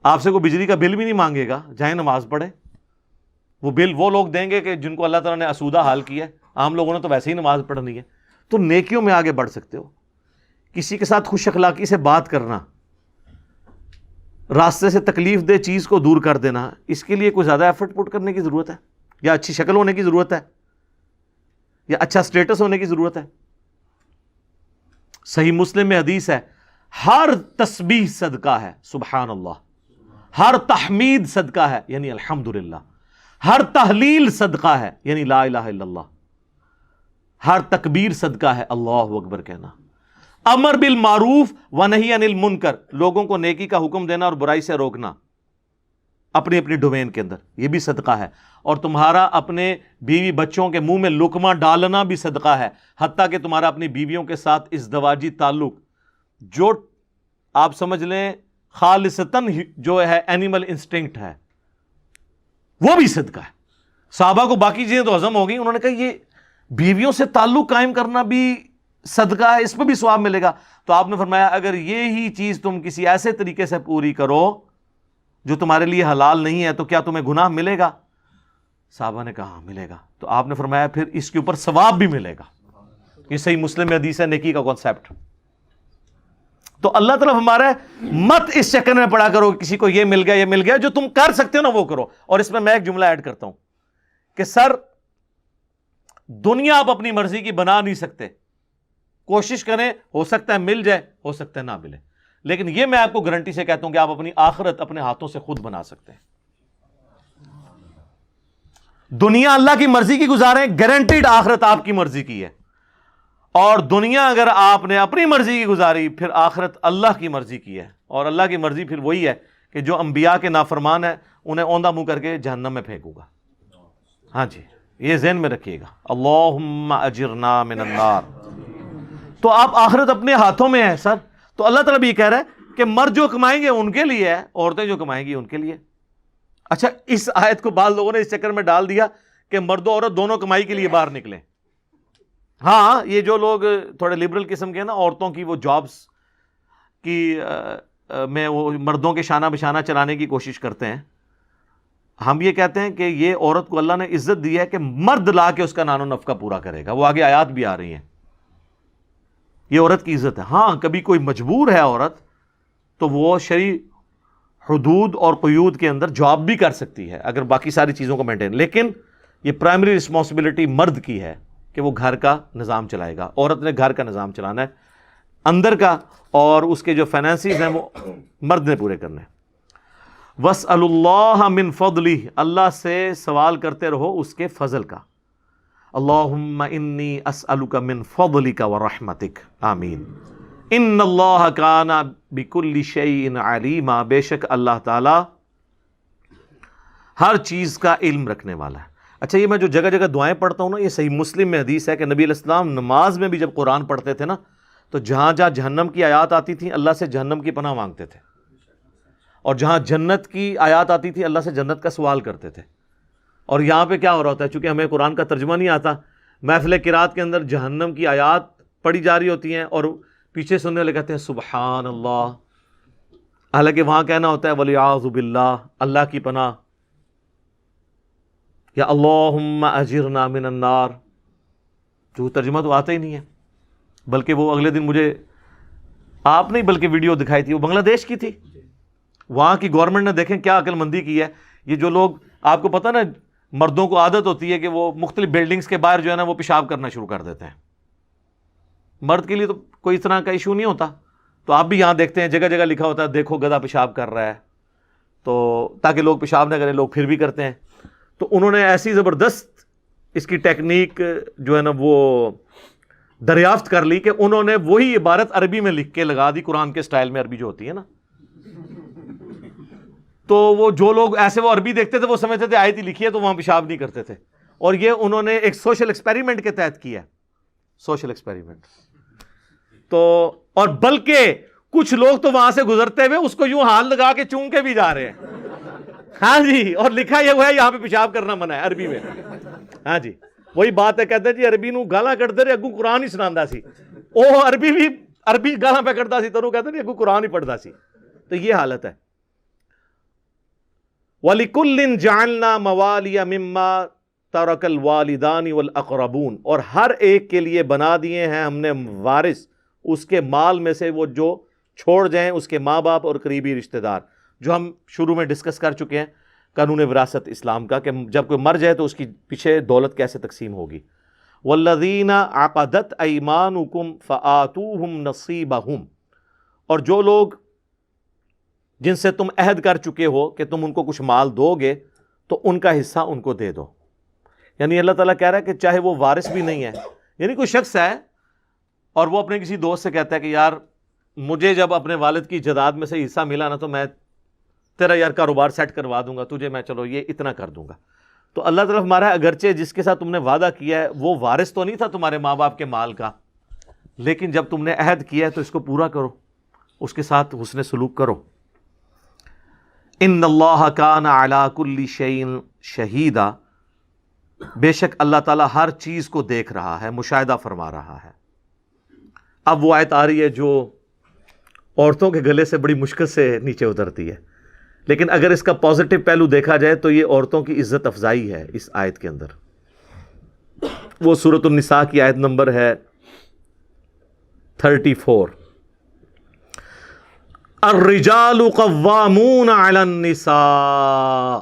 آپ سے کوئی بجلی کا بل بھی نہیں مانگے گا. جائیں نماز پڑھیں، وہ بل وہ لوگ دیں گے کہ جن کو اللہ تعالیٰ نے اسودہ حال کیا ہے. عام لوگوں نے تو ویسے ہی نماز پڑھنی ہے. تو نیکیوں میں آگے بڑھ سکتے ہو. کسی کے ساتھ خوش اخلاقی سے بات کرنا، راستے سے تکلیف دہ چیز کو دور کر دینا، اس کے لیے کوئی زیادہ ایفرٹ پٹ کرنے کی ضرورت ہے، یا اچھی شکل ہونے کی ضرورت ہے، یا اچھا سٹیٹس ہونے کی ضرورت ہے. صحیح مسلم میں حدیث ہے، ہر تسبیح صدقہ ہے، سبحان اللہ، ہر تحمید صدقہ ہے، یعنی الحمدللہ، ہر تحلیل صدقہ ہے، یعنی لا الہ الا اللہ. ہر تکبیر صدقہ ہے، اللہ اکبر کہنا. امر بالمعروف و نہی عن المنکر، لوگوں کو نیکی کا حکم دینا اور برائی سے روکنا اپنی اپنی ڈومین کے اندر، یہ بھی صدقہ ہے. اور تمہارا اپنے بیوی بچوں کے منہ میں لقمہ ڈالنا بھی صدقہ ہے، حتیٰ کہ تمہارا اپنی بیویوں کے ساتھ ازدواجی تعلق جو آپ سمجھ لیں خالصتاً جو ہے اینیمل انسٹنکٹ ہے، وہ بھی صدقہ ہے. صحابہ کو باقی چیزیں تو ہضم ہو گئی، انہوں نے کہا یہ بیویوں سے تعلق قائم کرنا بھی صدقہ ہے، اس پہ بھی ثواب ملے گا. تو آپ نے فرمایا اگر یہی چیز تم کسی ایسے طریقے سے پوری کرو جو تمہارے لیے حلال نہیں ہے تو کیا تمہیں گناہ ملے گا؟ صحابہ نے کہا ملے گا. تو آپ نے فرمایا پھر اس کے اوپر ثواب بھی ملے گا. یہ صحیح مسلم میں حدیث ہے، نیکی کا کانسیپٹ. تو اللہ تعالیٰ ہمارا مت اس چکر میں پڑا کرو کسی کو یہ مل گیا یہ مل گیا، جو تم کر سکتے ہو نا وہ کرو. اور اس میں ایک جملہ ایڈ کرتا ہوں کہ سر دنیا آپ اپنی مرضی کی بنا نہیں سکتے، کوشش کریں، ہو سکتا ہے مل جائے، ہو سکتا ہے نہ ملے، لیکن یہ میں آپ کو گارنٹی سے کہتا ہوں کہ آپ اپنی آخرت اپنے ہاتھوں سے خود بنا سکتے ہیں. دنیا اللہ کی مرضی کی گزاریں، گارنٹیڈ آخرت آپ کی مرضی کی ہے. اور دنیا اگر آپ نے اپنی مرضی کی گزاری پھر آخرت اللہ کی مرضی کی ہے. اور اللہ کی مرضی پھر وہی ہے کہ جو انبیاء کے نافرمان ہیں انہیں اوندھا منہ کر کے جہنم میں پھینکوں گا. ہاں جی، یہ ذہن میں رکھیے گا. اللہم اجرنا من النار. تو آپ آخرت اپنے ہاتھوں میں ہے سر. تو اللہ تعالیٰ بھی یہ کہہ رہا ہے کہ مرد جو کمائیں گے ان کے لیے ہے، عورتیں جو کمائیں گی ان کے لیے. اچھا اس آیت کو بعض لوگوں نے اس چکر میں ڈال دیا کہ مرد و عورت دونوں کمائی کے لیے باہر نکلیں. ہاں یہ جو لوگ تھوڑے لبرل قسم کے ہیں نا، عورتوں کی وہ جابز کی میں وہ مردوں کے شانہ بشانہ چلانے کی کوشش کرتے ہیں. ہم یہ کہتے ہیں کہ یہ عورت کو اللہ نے عزت دی ہے کہ مرد لا کے اس کا نان و نفقہ پورا کرے گا. وہ آگے آیات بھی آ رہی ہیں، یہ عورت کی عزت ہے. ہاں کبھی کوئی مجبور ہے عورت تو وہ شرعی حدود اور قیود کے اندر جاب بھی کر سکتی ہے اگر باقی ساری چیزوں کو مینٹین، لیکن یہ پرائمری رسپانسبلٹی مرد کی ہے کہ وہ گھر کا نظام چلائے گا. عورت نے گھر کا نظام چلانا ہے اندر کا، اور اس کے جو فائنینسز ہیں وہ مرد نے پورے کرنے ہیں. وَاسْأَلُوا اللَّهَ مِن فَضْلِهِ، اللہ سے سوال کرتے رہو اس کے فضل کا. اللہم انی اسألک من فضلک ورحمتک، آمین. ان اللہ کان بکل شیء علیما، بے شک اللہ تعالی ہر چیز کا علم رکھنے والا ہے. اچھا یہ میں جو جگہ جگہ دعائیں پڑھتا ہوں نا، یہ صحیح مسلم میں حدیث ہے کہ نبی علیہ السلام نماز میں بھی جب قرآن پڑھتے تھے نا تو جہاں جہاں جہنم کی آیات آتی تھیں اللہ سے جہنم کی پناہ مانگتے تھے، اور جہاں جنت کی آیات آتی تھی اللہ سے جنت کا سوال کرتے تھے. اور یہاں پہ کیا ہو رہا ہوتا ہے، چونکہ ہمیں قرآن کا ترجمہ نہیں آتا، محفل قرات کے اندر جہنم کی آیات پڑھی جا رہی ہوتی ہیں اور پیچھے سننے والے کہتے ہیں سبحان اللہ، حالانکہ وہاں کہنا ہوتا ہے وَلِعَاذُ بِاللَّہ، اللہ کی پناہ، یا اللہم اجرنا من النار. جو ترجمہ تو آتا ہی نہیں ہے. بلکہ وہ اگلے دن مجھے آپ نہیں بلکہ ویڈیو دکھائی تھی، وہ بنگلہ دیش کی تھی. وہاں کی گورنمنٹ نے دیکھیں کیا عقل مندی کی ہے. یہ جو لوگ، آپ کو پتہ نا مردوں کو عادت ہوتی ہے کہ وہ مختلف بلڈنگز کے باہر جو ہے نا وہ پیشاب کرنا شروع کر دیتے ہیں. مرد کے لیے تو کوئی اس طرح کا ایشو نہیں ہوتا. تو آپ بھی یہاں دیکھتے ہیں جگہ جگہ لکھا ہوتا ہے دیکھو گدھا پیشاب کر رہا ہے، تو تاکہ لوگ پیشاب نہ کریں، لوگ پھر بھی کرتے ہیں. تو انہوں نے ایسی زبردست اس کی ٹیکنیک جو ہے نا وہ دریافت کر لی کہ انہوں نے وہی عبارت عربی میں لکھ کے لگا دی، قرآن کے سٹائل میں عربی جو ہوتی ہے نا. تو وہ جو لوگ ایسے وہ عربی دیکھتے تھے وہ سمجھتے تھے آیت ہی لکھی ہے تو وہاں پیشاب نہیں کرتے تھے. اور یہ انہوں نے ایک سوشل ایکسپیریمنٹ کے تحت کیا ہے، سوشل ایکسپیریمنٹ. تو اور بلکہ کچھ لوگ تو وہاں سے گزرتے ہوئے اس کو یوں ہاتھ لگا کے چون کے بھی جا رہے ہیں. ہاں جی، اور لکھا یہ ہوا ہے یہاں پہ پیشاب کرنا منع ہے عربی میں. ہاں جی وہی بات ہے، کہتے ہیں جی عربی نو گالاں کڈتے رہے، اگوں قرآن ہی سناندا سی. وہ عربی بھی عربی گالاں پہ کڈدا سی تو کہتے ہیں اگوں قرآن ہی پڑھدا سی. تو یہ حالت ہے. وَلِكُلٍّ جَعَلْنَا مَوَالِيَ مِمَّا تَرَكَ الْوَالِدَانِ وَالْأَقْرَبُونَ، اور ہر ایک کے لیے بنا دیے ہیں ہم نے وارث اس کے مال میں سے وہ جو چھوڑ جائیں اس کے ماں باپ اور قریبی رشتہ دار، جو ہم شروع میں ڈسکس کر چکے ہیں قانون وراثت اسلام کا، کہ جب کوئی مر جائے تو اس کی پیچھے دولت کیسے تقسیم ہوگی. وَالَّذِينَ عَقَدَتْ أَيْمَانُكُمْ فَآتُوهُمْ نَصِيبَهُمْ، اور جو لوگ جن سے تم عہد کر چکے ہو کہ تم ان کو کچھ مال دو گے تو ان کا حصہ ان کو دے دو. یعنی اللہ تعالیٰ کہہ رہا ہے کہ چاہے وہ وارث بھی نہیں ہے، یعنی کوئی شخص ہے اور وہ اپنے کسی دوست سے کہتا ہے کہ یار مجھے جب اپنے والد کی جائیداد میں سے حصہ ملا نا تو میں تیرا یار کاروبار سیٹ کروا دوں گا، تجھے میں چلو یہ اتنا کر دوں گا. تو اللہ تعالیٰ ہمارا اگرچہ جس کے ساتھ تم نے وعدہ کیا ہے وہ وارث تو نہیں تھا تمہارے ماں باپ کے مال کا، لیکن جب تم نے عہد کیا ہے تو اس کو پورا کرو، اس کے ساتھ حسن سلوک کرو. ان اللہ کان علی کل شیء شہیدا، بے شک اللہ تعالیٰ ہر چیز کو دیکھ رہا ہے، مشاہدہ فرما رہا ہے. اب وہ آیت آ رہی ہے جو عورتوں کے گلے سے بڑی مشکل سے نیچے اترتی ہے، لیکن اگر اس کا پازیٹو پہلو دیکھا جائے تو یہ عورتوں کی عزت افزائی ہے اس آیت کے اندر. وہ سورۃ النساء کی آیت نمبر ہے 34. الرجال قوامون علی النساء،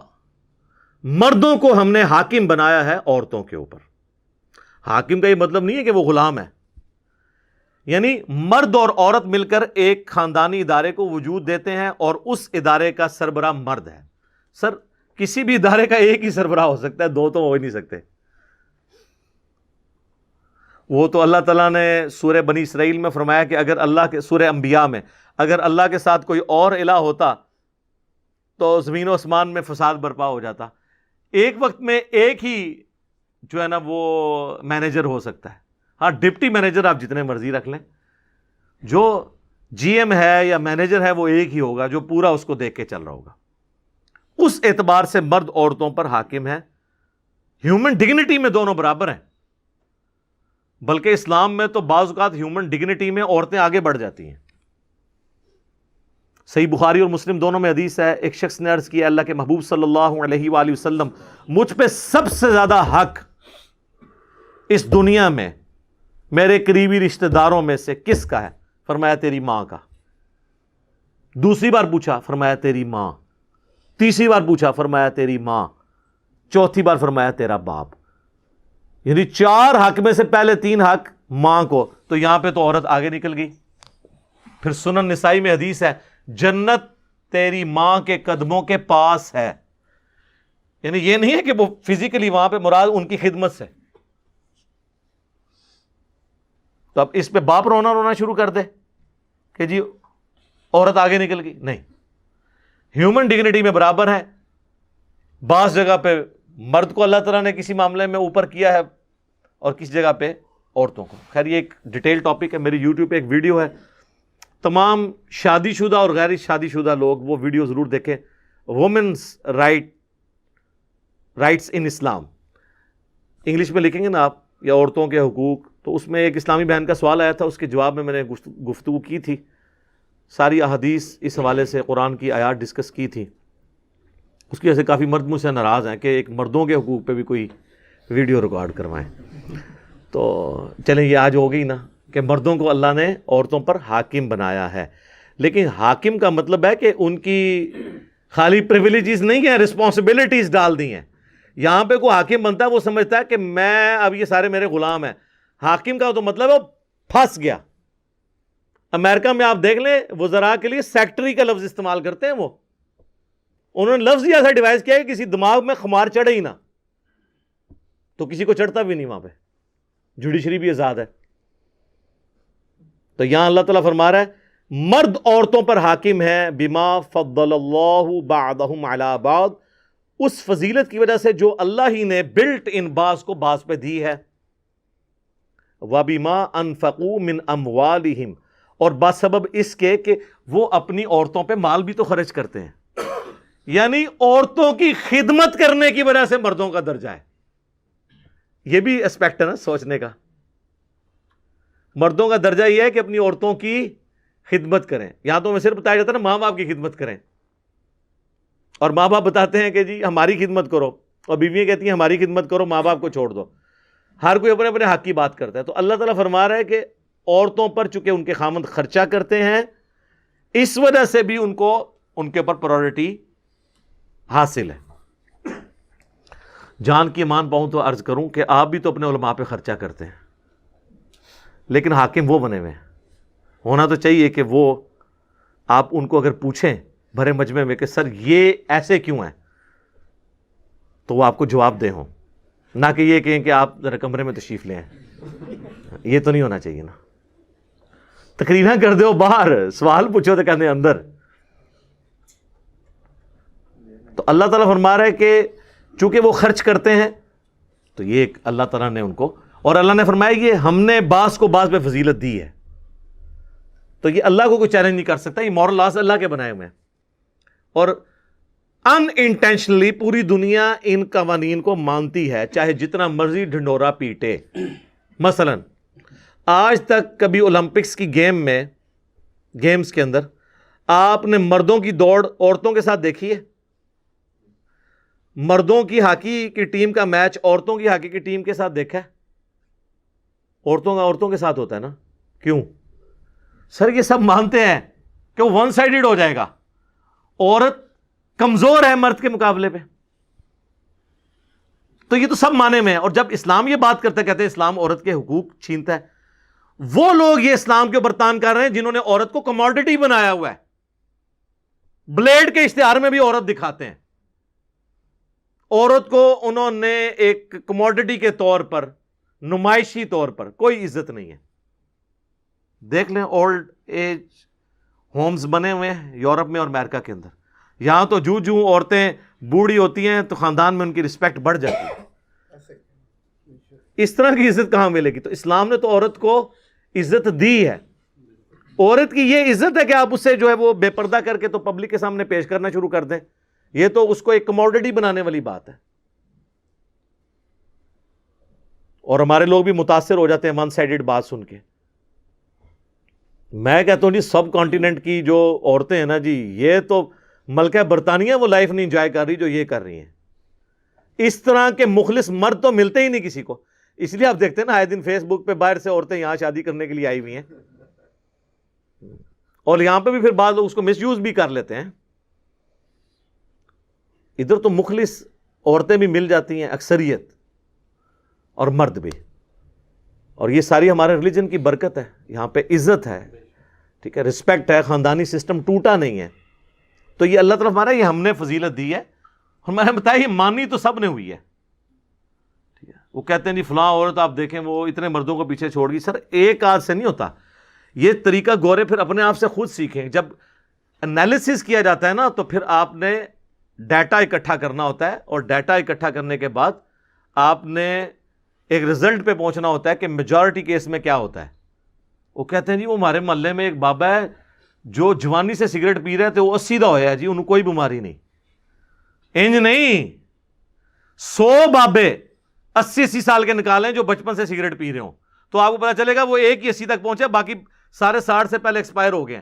مردوں کو ہم نے حاکم بنایا ہے عورتوں کے اوپر. حاکم کا یہ مطلب نہیں ہے کہ وہ غلام ہے، یعنی مرد اور عورت مل کر ایک خاندانی ادارے کو وجود دیتے ہیں اور اس ادارے کا سربراہ مرد ہے. سر کسی بھی ادارے کا ایک ہی سربراہ ہو سکتا ہے، دو تو ہو ہی نہیں سکتے. وہ تو اللہ تعالیٰ نے سورہ بنی اسرائیل میں فرمایا کہ اگر اللہ کے، سورہ انبیاء میں، اگر اللہ کے ساتھ کوئی اور الہ ہوتا تو زمین و آسمان میں فساد برپا ہو جاتا. ایک وقت میں ایک ہی جو ہے نا وہ مینیجر ہو سکتا ہے. ہاں ڈپٹی مینیجر آپ جتنے مرضی رکھ لیں، جو جی ایم ہے یا مینیجر ہے وہ ایک ہی ہوگا جو پورا اس کو دیکھ کے چل رہا ہوگا. اس اعتبار سے مرد عورتوں پر حاکم ہے. ہیومن ڈگنیٹی میں دونوں برابر ہیں، بلکہ اسلام میں تو بعض اوقات ہیومن ڈگنیٹی میں عورتیں آگے بڑھ جاتی ہیں. صحیح بخاری اور مسلم دونوں میں حدیث ہے، ایک شخص نے عرض کیا اللہ کے محبوب صلی اللہ علیہ وآلہ وسلم، مجھ پہ سب سے زیادہ حق اس دنیا میں میرے قریبی رشتہ داروں میں سے کس کا ہے؟ فرمایا تیری ماں کا. دوسری بار پوچھا، فرمایا تیری ماں. تیسری بار پوچھا، فرمایا تیری ماں. چوتھی بار فرمایا تیرا باپ. یعنی 4 حق میں سے پہلے 3 حق ماں کو. تو یہاں پہ تو عورت آگے نکل گئی. پھر سنن نسائی میں حدیث ہے، جنت تیری ماں کے قدموں کے پاس ہے. یعنی یہ نہیں ہے کہ وہ فزیکلی وہاں پہ، مراد ان کی خدمت سے. تو اب اس پہ باپ رونا شروع کر دے کہ جی عورت آگے نکل گئی. نہیں، ہیومن ڈگنیٹی میں برابر ہے. بعض جگہ پہ مرد کو اللہ تعالیٰ نے کسی معاملے میں اوپر کیا ہے اور کسی جگہ پہ عورتوں کو. خیر یہ ایک ڈیٹیل ٹاپک ہے، میری یوٹیوب پہ ایک ویڈیو ہے، تمام شادی شدہ اور غیر شادی شدہ لوگ وہ ویڈیو ضرور دیکھیں. وومنس رائٹس ان اسلام، انگلش میں لکھیں گے نا آپ، یا عورتوں کے حقوق. تو اس میں ایک اسلامی بہن کا سوال آیا تھا، اس کے جواب میں نے گفتگو کی تھی، ساری احادیث اس حوالے سے، قرآن کی آیات ڈسکس کی تھی. اس کی وجہ سے کافی مرد مجھ سے ناراض ہیں کہ ایک مردوں کے حقوق پہ بھی کوئی ویڈیو ریکارڈ کروائیں. تو چلیں یہ آج ہو گئی نا کہ مردوں کو اللہ نے عورتوں پر حاکم بنایا ہے. لیکن حاکم کا مطلب ہے کہ ان کی خالی پریویلیجز نہیں ہیں، رسپانسبلٹیز ڈال دی ہیں. یہاں پہ کوئی حاکم بنتا ہے وہ سمجھتا ہے کہ میں اب یہ سارے میرے غلام ہیں. حاکم کا تو مطلب ہے وہ پھنس گیا. امریکہ میں آپ دیکھ لیں وزراء کے لیے سیکٹری کا لفظ استعمال کرتے ہیں. وہ انہوں نے لفظ ہی ایسا ڈیوائز کیا کہ کسی دماغ میں خمار چڑھے ہی نہ، تو کسی کو چڑھتا بھی نہیں. وہاں پہ جوڈیشری بھی آزاد ہے. تو یہاں اللہ تعالیٰ فرما رہا ہے مرد عورتوں پر حاکم ہے، بما فضل اللہ بعضهم علی بعض، اس فضیلت کی وجہ سے جو اللہ ہی نے بلٹ ان بعض کو بعض پہ دی ہے. وَبِمَا أَنفَقُوا مِنْ أَمْوَالِهِمْ، اور بسبب اس کے کہ وہ اپنی عورتوں پہ مال بھی تو خرچ کرتے ہیں. یعنی عورتوں کی خدمت کرنے کی وجہ سے مردوں کا درجہ ہے. یہ بھی اسپیکٹ ہے نا سوچنے کا. مردوں کا درجہ یہ ہے کہ اپنی عورتوں کی خدمت کریں. یہاں تو میں صرف بتایا جاتا ہے نا ماں باپ کی خدمت کریں، اور ماں باپ بتاتے ہیں کہ جی ہماری خدمت کرو، اور بیویاں کہتی ہیں ہماری خدمت کرو، ماں باپ کو چھوڑ دو. ہر کوئی اپنے اپنے حق کی بات کرتا ہے. تو اللہ تعالیٰ فرما رہا ہے کہ عورتوں پر چونکہ ان کے خامند خرچہ کرتے ہیں، اس وجہ سے بھی ان کو ان کے اوپر پرائورٹی حاصل ہے. جان کی امان پاؤں تو عرض کروں کہ آپ بھی تو اپنے علماء پہ خرچہ کرتے ہیں، لیکن حاکم وہ بنے ہوئے ہیں. ہونا تو چاہیے کہ وہ آپ ان کو اگر پوچھیں بھرے مجمع میں کہ سر یہ ایسے کیوں ہیں، تو وہ آپ کو جواب دہ ہوں، نہ کہ یہ کہیں کہ آپ ذرا کمرے میں تشریف لیں. یہ تو نہیں ہونا چاہیے نا. تقریراں کر دو باہر، سوال پوچھو تو کہتے ہیں اندر. تو اللہ تعالیٰ فرما رہا ہے کہ چونکہ وہ خرچ کرتے ہیں تو یہ ایک اللہ تعالیٰ نے ان کو، اور اللہ نے فرمایا یہ ہم نے بعض کو بعض پہ فضیلت دی ہے. تو یہ اللہ کو کوئی چیلنج نہیں کر سکتا، یہ مورل لاز اللہ کے بنائے ہوئے ہیں. اور ان انٹینشنلی پوری دنیا ان قوانین کو مانتی ہے، چاہے جتنا مرضی ڈھنڈورا پیٹے. مثلا آج تک کبھی اولمپکس کی گیمز کے اندر آپ نے مردوں کی دوڑ عورتوں کے ساتھ دیکھی ہے؟ مردوں کی ہاکی کی ٹیم کا میچ عورتوں کی ہاکی کی ٹیم کے ساتھ دیکھا ہے؟ عورتوں کا عورتوں کے ساتھ ہوتا ہے نا. کیوں؟ سر یہ سب مانتے ہیں کہ وہ ون سائیڈڈ ہو جائے گا، عورت کمزور ہے مرد کے مقابلے پہ. تو یہ تو سب مانے میں ہے. اور جب اسلام یہ بات کرتا ہے، کہتے ہیں اسلام عورت کے حقوق چھینتا ہے، وہ لوگ یہ اسلام کے اوپر تان کر رہے ہیں جنہوں نے عورت کو کموڈٹی بنایا ہوا ہے. بلیڈ کے اشتہار میں بھی عورت دکھاتے ہیں. عورت کو انہوں نے ایک کموڈٹی کے طور پر، نمائشی طور پر کوئی عزت نہیں ہے. دیکھ لیں اولڈ ایج ہومز بنے ہوئے ہیں یورپ میں اور امریکہ کے اندر. یہاں تو جو عورتیں بوڑھی ہوتی ہیں تو خاندان میں ان کی رسپیکٹ بڑھ جاتی ہے. اس طرح کی عزت کہاں ملے گی؟ تو اسلام نے تو عورت کو عزت دی ہے. عورت کی یہ عزت ہے کہ آپ اسے جو ہے وہ بے پردہ کر کے تو پبلک کے سامنے پیش کرنا شروع کر دیں. یہ تو اس کو ایک کموڈٹی بنانے والی بات ہے. اور ہمارے لوگ بھی متاثر ہو جاتے ہیں ون سائیڈڈ بات سن کے. میں کہتا ہوں جی سب کانٹیننٹ کی جو عورتیں ہیں نا جی، یہ تو ملکہ برطانیہ وہ لائف نہیں انجوائے کر رہی جو یہ کر رہی ہیں. اس طرح کے مخلص مرد تو ملتے ہی نہیں کسی کو. اس لیے آپ دیکھتے ہیں نا آئے دن فیس بک پہ باہر سے عورتیں یہاں شادی کرنے کے لیے آئی ہوئی ہیں، اور یہاں پہ بھی پھر بعض لوگ اس کو مس یوز بھی کر لیتے ہیں. ادھر تو مخلص عورتیں بھی مل جاتی ہیں اکثریت، اور مرد بھی. اور یہ ساری ہمارے ریلیجن کی برکت ہے. یہاں پہ عزت ہے، ٹھیک ہے، رسپیکٹ ہے، خاندانی سسٹم ٹوٹا نہیں ہے. تو یہ اللہ تعالیٰ ہمارا یہ ہم نے فضیلت دی ہے. اور میں نے بتایا یہ مانی تو سب نے ہوئی ہے. ٹھیک ہے، وہ کہتے ہیں جی فلاں عورت آپ دیکھیں وہ اتنے مردوں کو پیچھے چھوڑ گئی. سر ایک آدھ سے نہیں ہوتا یہ طریقہ. گورے پھر اپنے آپ سے خود سیکھیں. جب انالیسس کیا جاتا ہے نا تو پھر آپ نے ڈیٹا اکٹھا کرنا ہوتا ہے، اور ڈیٹا اکٹھا کرنے کے بعد آپ نے ایک رزلٹ پہ پہنچنا ہوتا ہے کہ میجورٹی کیس میں کیا ہوتا ہے. وہ کہتے ہیں جی وہ ہمارے محلے میں ایک بابا ہے جو جوانی سے سگریٹ پی رہے تھے، وہ 80 دا ہویا ہے جی، انہوں کوئی بیماری نہیں. انج نہیں، 100 بابے 80 سال کے نکالیں جو بچپن سے سگریٹ پی رہے ہوں تو آپ کو پتا چلے گا وہ ایک ہی 80 تک پہنچے، باقی سارے 60 سے پہلے ایکسپائر ہو گئے.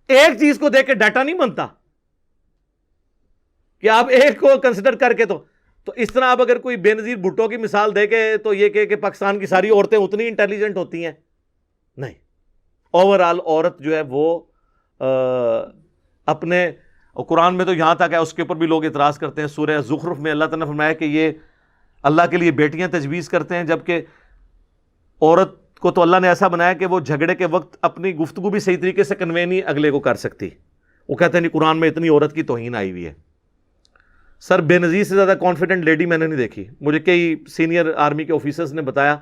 ایک چیز کو دیکھ کے ڈیٹا نہیں بنتا کہ آپ ایک کو کنسیڈر کر کے. تو اس طرح آپ اگر کوئی بے نظیر بھٹو کی مثال دے کے تو یہ کہ پاکستان کی ساری عورتیں اتنی انٹیلیجنٹ ہوتی ہیں؟ نہیں. اوور آل عورت جو ہے وہ اپنے، قرآن میں تو یہاں تک ہے اس کے اوپر بھی لوگ اعتراض کرتے ہیں. سورہ زخرف میں اللہ تعالیٰ نے فرمایا کہ یہ اللہ کے لیے بیٹیاں تجویز کرتے ہیں، جبکہ عورت کو تو اللہ نے ایسا بنایا کہ وہ جھگڑے کے وقت اپنی گفتگو بھی صحیح طریقے سے کنوے نہیں اگلے کو کر سکتی. وہ کہتے ہیں نہیں قرآن میں اتنی عورت کی توہین آئی ہوئی ہے. سر بے نظیر سے زیادہ کانفیڈنٹ لیڈی میں نے نہیں دیکھی. مجھے کئی سینئر آرمی کے آفیسرز نے بتایا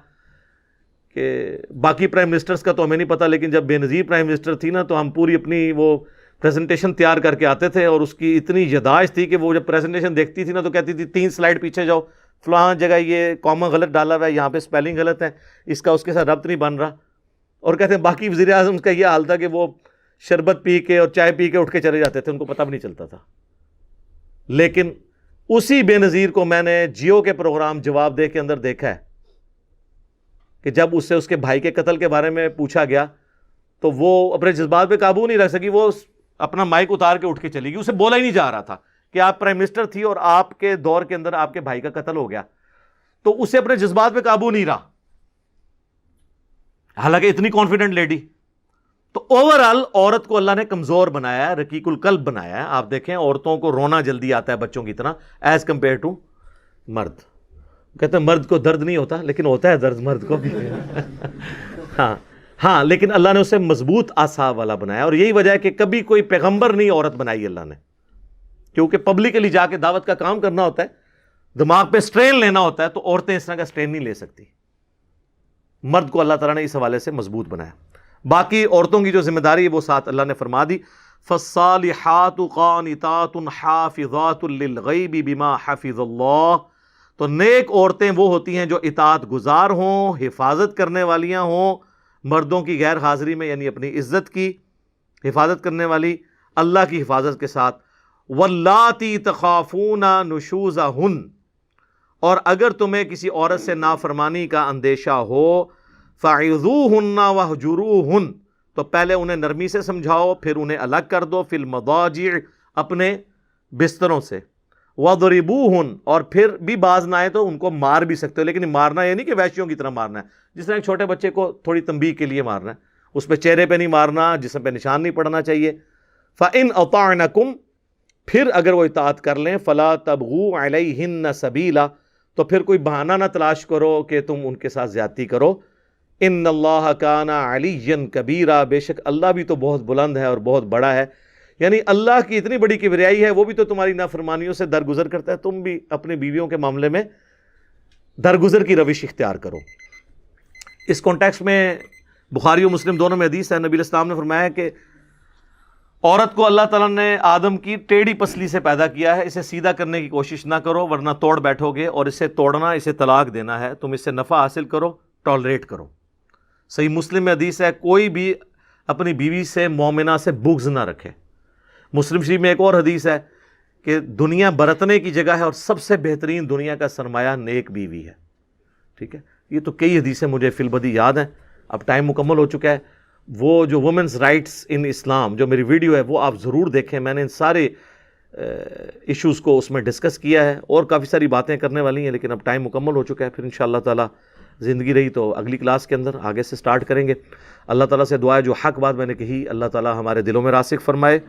کہ باقی پرائم منسٹرز کا تو ہمیں نہیں پتا، لیکن جب بے نظیر پرائم منسٹر تھی نا تو ہم پوری اپنی وہ پریزنٹیشن تیار کر کے آتے تھے، اور اس کی اتنی یاداشت تھی کہ وہ جب پریزنٹیشن دیکھتی تھی نا تو کہتی تھی 3 سلائڈ پیچھے جاؤ، فلاں جگہ یہ کامہ غلط ڈالا ہوا ہے، یہاں پہ اسپیلنگ غلط ہے، اس کا اس کے ساتھ ربط نہیں بن رہا. اور کہتے ہیں باقی وزیر اعظم کا یہ حال تھا کہ وہ شربت پی کے اور چائے پی کے اٹھ کے چلے جاتے تھے، ان کو پتہ بھی نہیں چلتا تھا. لیکن اسی بے نظیر کو میں نے جیو کے پروگرام جواب دے کے اندر دیکھا ہے کہ جب اس سے اس کے بھائی کے قتل کے بارے میں پوچھا گیا تو وہ اپنے جذبات پہ قابو نہیں رکھ سکی، وہ اپنا مائک اتار کے اٹھ کے چلی گئی. اسے بولا ہی نہیں جا رہا تھا کہ آپ پرائم منسٹر تھی اور آپ کے دور کے اندر آپ کے بھائی کا قتل ہو گیا، تو اسے اپنے جذبات پہ قابو نہیں رہا، حالانکہ اتنی کانفیڈنٹ لیڈی. تو اوور آل عورت کو اللہ نے کمزور بنایا ہے، رقیق القلب بنایا ہے. آپ دیکھیں عورتوں کو رونا جلدی آتا ہے بچوں کی طرح ایز کمپیئر ٹو مرد. کہتے ہیں مرد کو درد نہیں ہوتا، لیکن ہوتا ہے درد مرد کو بھی. ہاں لیکن اللہ نے اسے مضبوط اعصاب والا بنایا، اور یہی وجہ ہے کہ کبھی کوئی پیغمبر نہیں عورت بنائی اللہ نے. کیونکہ پبلکلی جا کے دعوت کا کام کرنا ہوتا ہے، دماغ پہ سٹرین لینا ہوتا ہے، تو عورتیں اس طرح کا سٹرین نہیں لے سکتی. مرد کو اللہ تعالیٰ نے اس حوالے سے مضبوط بنایا. باقی عورتوں کی جو ذمہ داری ہے وہ ساتھ اللہ نے فرما دی. فَالصَّالِحَاتُ قَانِتَاتٌ حَافِظَاتٌ لِلْغَيْبِ بِمَا حَفِظَ اللَّهُ. تو نیک عورتیں وہ ہوتی ہیں جو اطاعت گزار ہوں، حفاظت کرنے والیاں ہوں مردوں کی غیر حاضری میں، یعنی اپنی عزت کی حفاظت کرنے والی اللہ کی حفاظت کے ساتھ. وَاللَّاتِي تَخَافُونَ نُشُوزَهُنَّ. اور اگر تمہیں کسی عورت سے نافرمانی کا اندیشہ ہو، فَعِظُوهُنَّ وَاهْجُرُوهُنَّ. تو پہلے انہیں نرمی سے سمجھاؤ، پھر انہیں الگ کر دو، فِي الْمَضَاجِعِ اپنے بستروں سے. وَضْرِبُوهُنَّ. اور پھر بھی باز نہ آئے تو ان کو مار بھی سکتے ہو، لیکن مارنا یہ نہیں کہ وحشیوں کی طرح مارنا ہے، جس طرح ایک چھوٹے بچے کو تھوڑی تنبیہ کے لیے مارنا ہے، اس پہ چہرے پہ نہیں مارنا، جسم پہ نشان نہیں پڑنا چاہیے. فَإِنْ أَطَعْنَكُمْ. پھر اگر وہ اطاعت کر لیں، فَلَا تَبْغُوا عَلَيْهِنَّ سَبِيلًا. تو پھر کوئی بہانہ نہ تلاش کرو کہ تم ان کے ساتھ زیادتی کرو. ان اللہ کان علیٰ کبیرا. بے شک اللہ بھی تو بہت بلند ہے اور بہت بڑا ہے. یعنی اللہ کی اتنی بڑی کبریائی ہے، وہ بھی تو تمہاری نافرمانیوں سے درگزر کرتا ہے، تم بھی اپنی بیویوں کے معاملے میں درگزر کی روش اختیار کرو. اس کانٹیکسٹ میں بخاری و مسلم دونوں میں حدیث ہے، نبی علیہ السلام نے فرمایا کہ عورت کو اللہ تعالیٰ نے آدم کی ٹیڑھی پسلی سے پیدا کیا ہے، اسے سیدھا کرنے کی کوشش نہ کرو ورنہ توڑ بیٹھو گے، اور اسے توڑنا، اسے طلاق دینا ہے. تم اس سے نفع حاصل کرو، ٹالریٹ کرو. صحیح مسلم میں حدیث ہے، کوئی بھی اپنی بیوی سے مومنہ سے بغض نہ رکھے. مسلم شریف میں ایک اور حدیث ہے کہ دنیا برتنے کی جگہ ہے اور سب سے بہترین دنیا کا سرمایہ نیک بیوی ہے. ٹھیک ہے، یہ تو کئی حدیثیں مجھے فی البدی یاد ہیں، اب ٹائم مکمل ہو چکا ہے. وہ جو وومنز رائٹس ان اسلام جو میری ویڈیو ہے وہ آپ ضرور دیکھیں، میں نے ان سارے ایشوز کو اس میں ڈسکس کیا ہے، اور کافی ساری باتیں کرنے والی ہیں، لیکن اب ٹائم مکمل ہو چکا ہے. پھر انشاءاللہ تعالی زندگی رہی تو اگلی کلاس کے اندر آگے سے سٹارٹ کریں گے. اللہ تعالیٰ سے دعا ہے جو حق بات میں نے کہی اللہ تعالیٰ ہمارے دلوں میں راسخ فرمائے.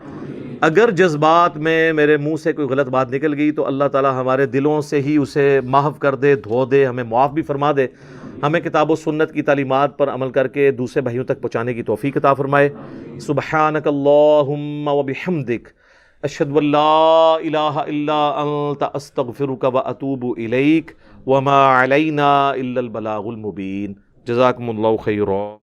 اگر جذبات میں میرے منہ سے کوئی غلط بات نکل گئی تو اللہ تعالیٰ ہمارے دلوں سے ہی اسے محو کر دے، دھو دے، ہمیں معاف بھی فرما دے. ہمیں کتاب و سنت کی تعلیمات پر عمل کر کے دوسرے بھائیوں تک پہنچانے کی توفیق عطا فرمائے. سبحانک اللہم وبحمدک، اشہد ان لا الہ الا انت، استغفرک واتوب الیک، وما علینا الا البلاغ المبین. جزاکم اللہ خیرا.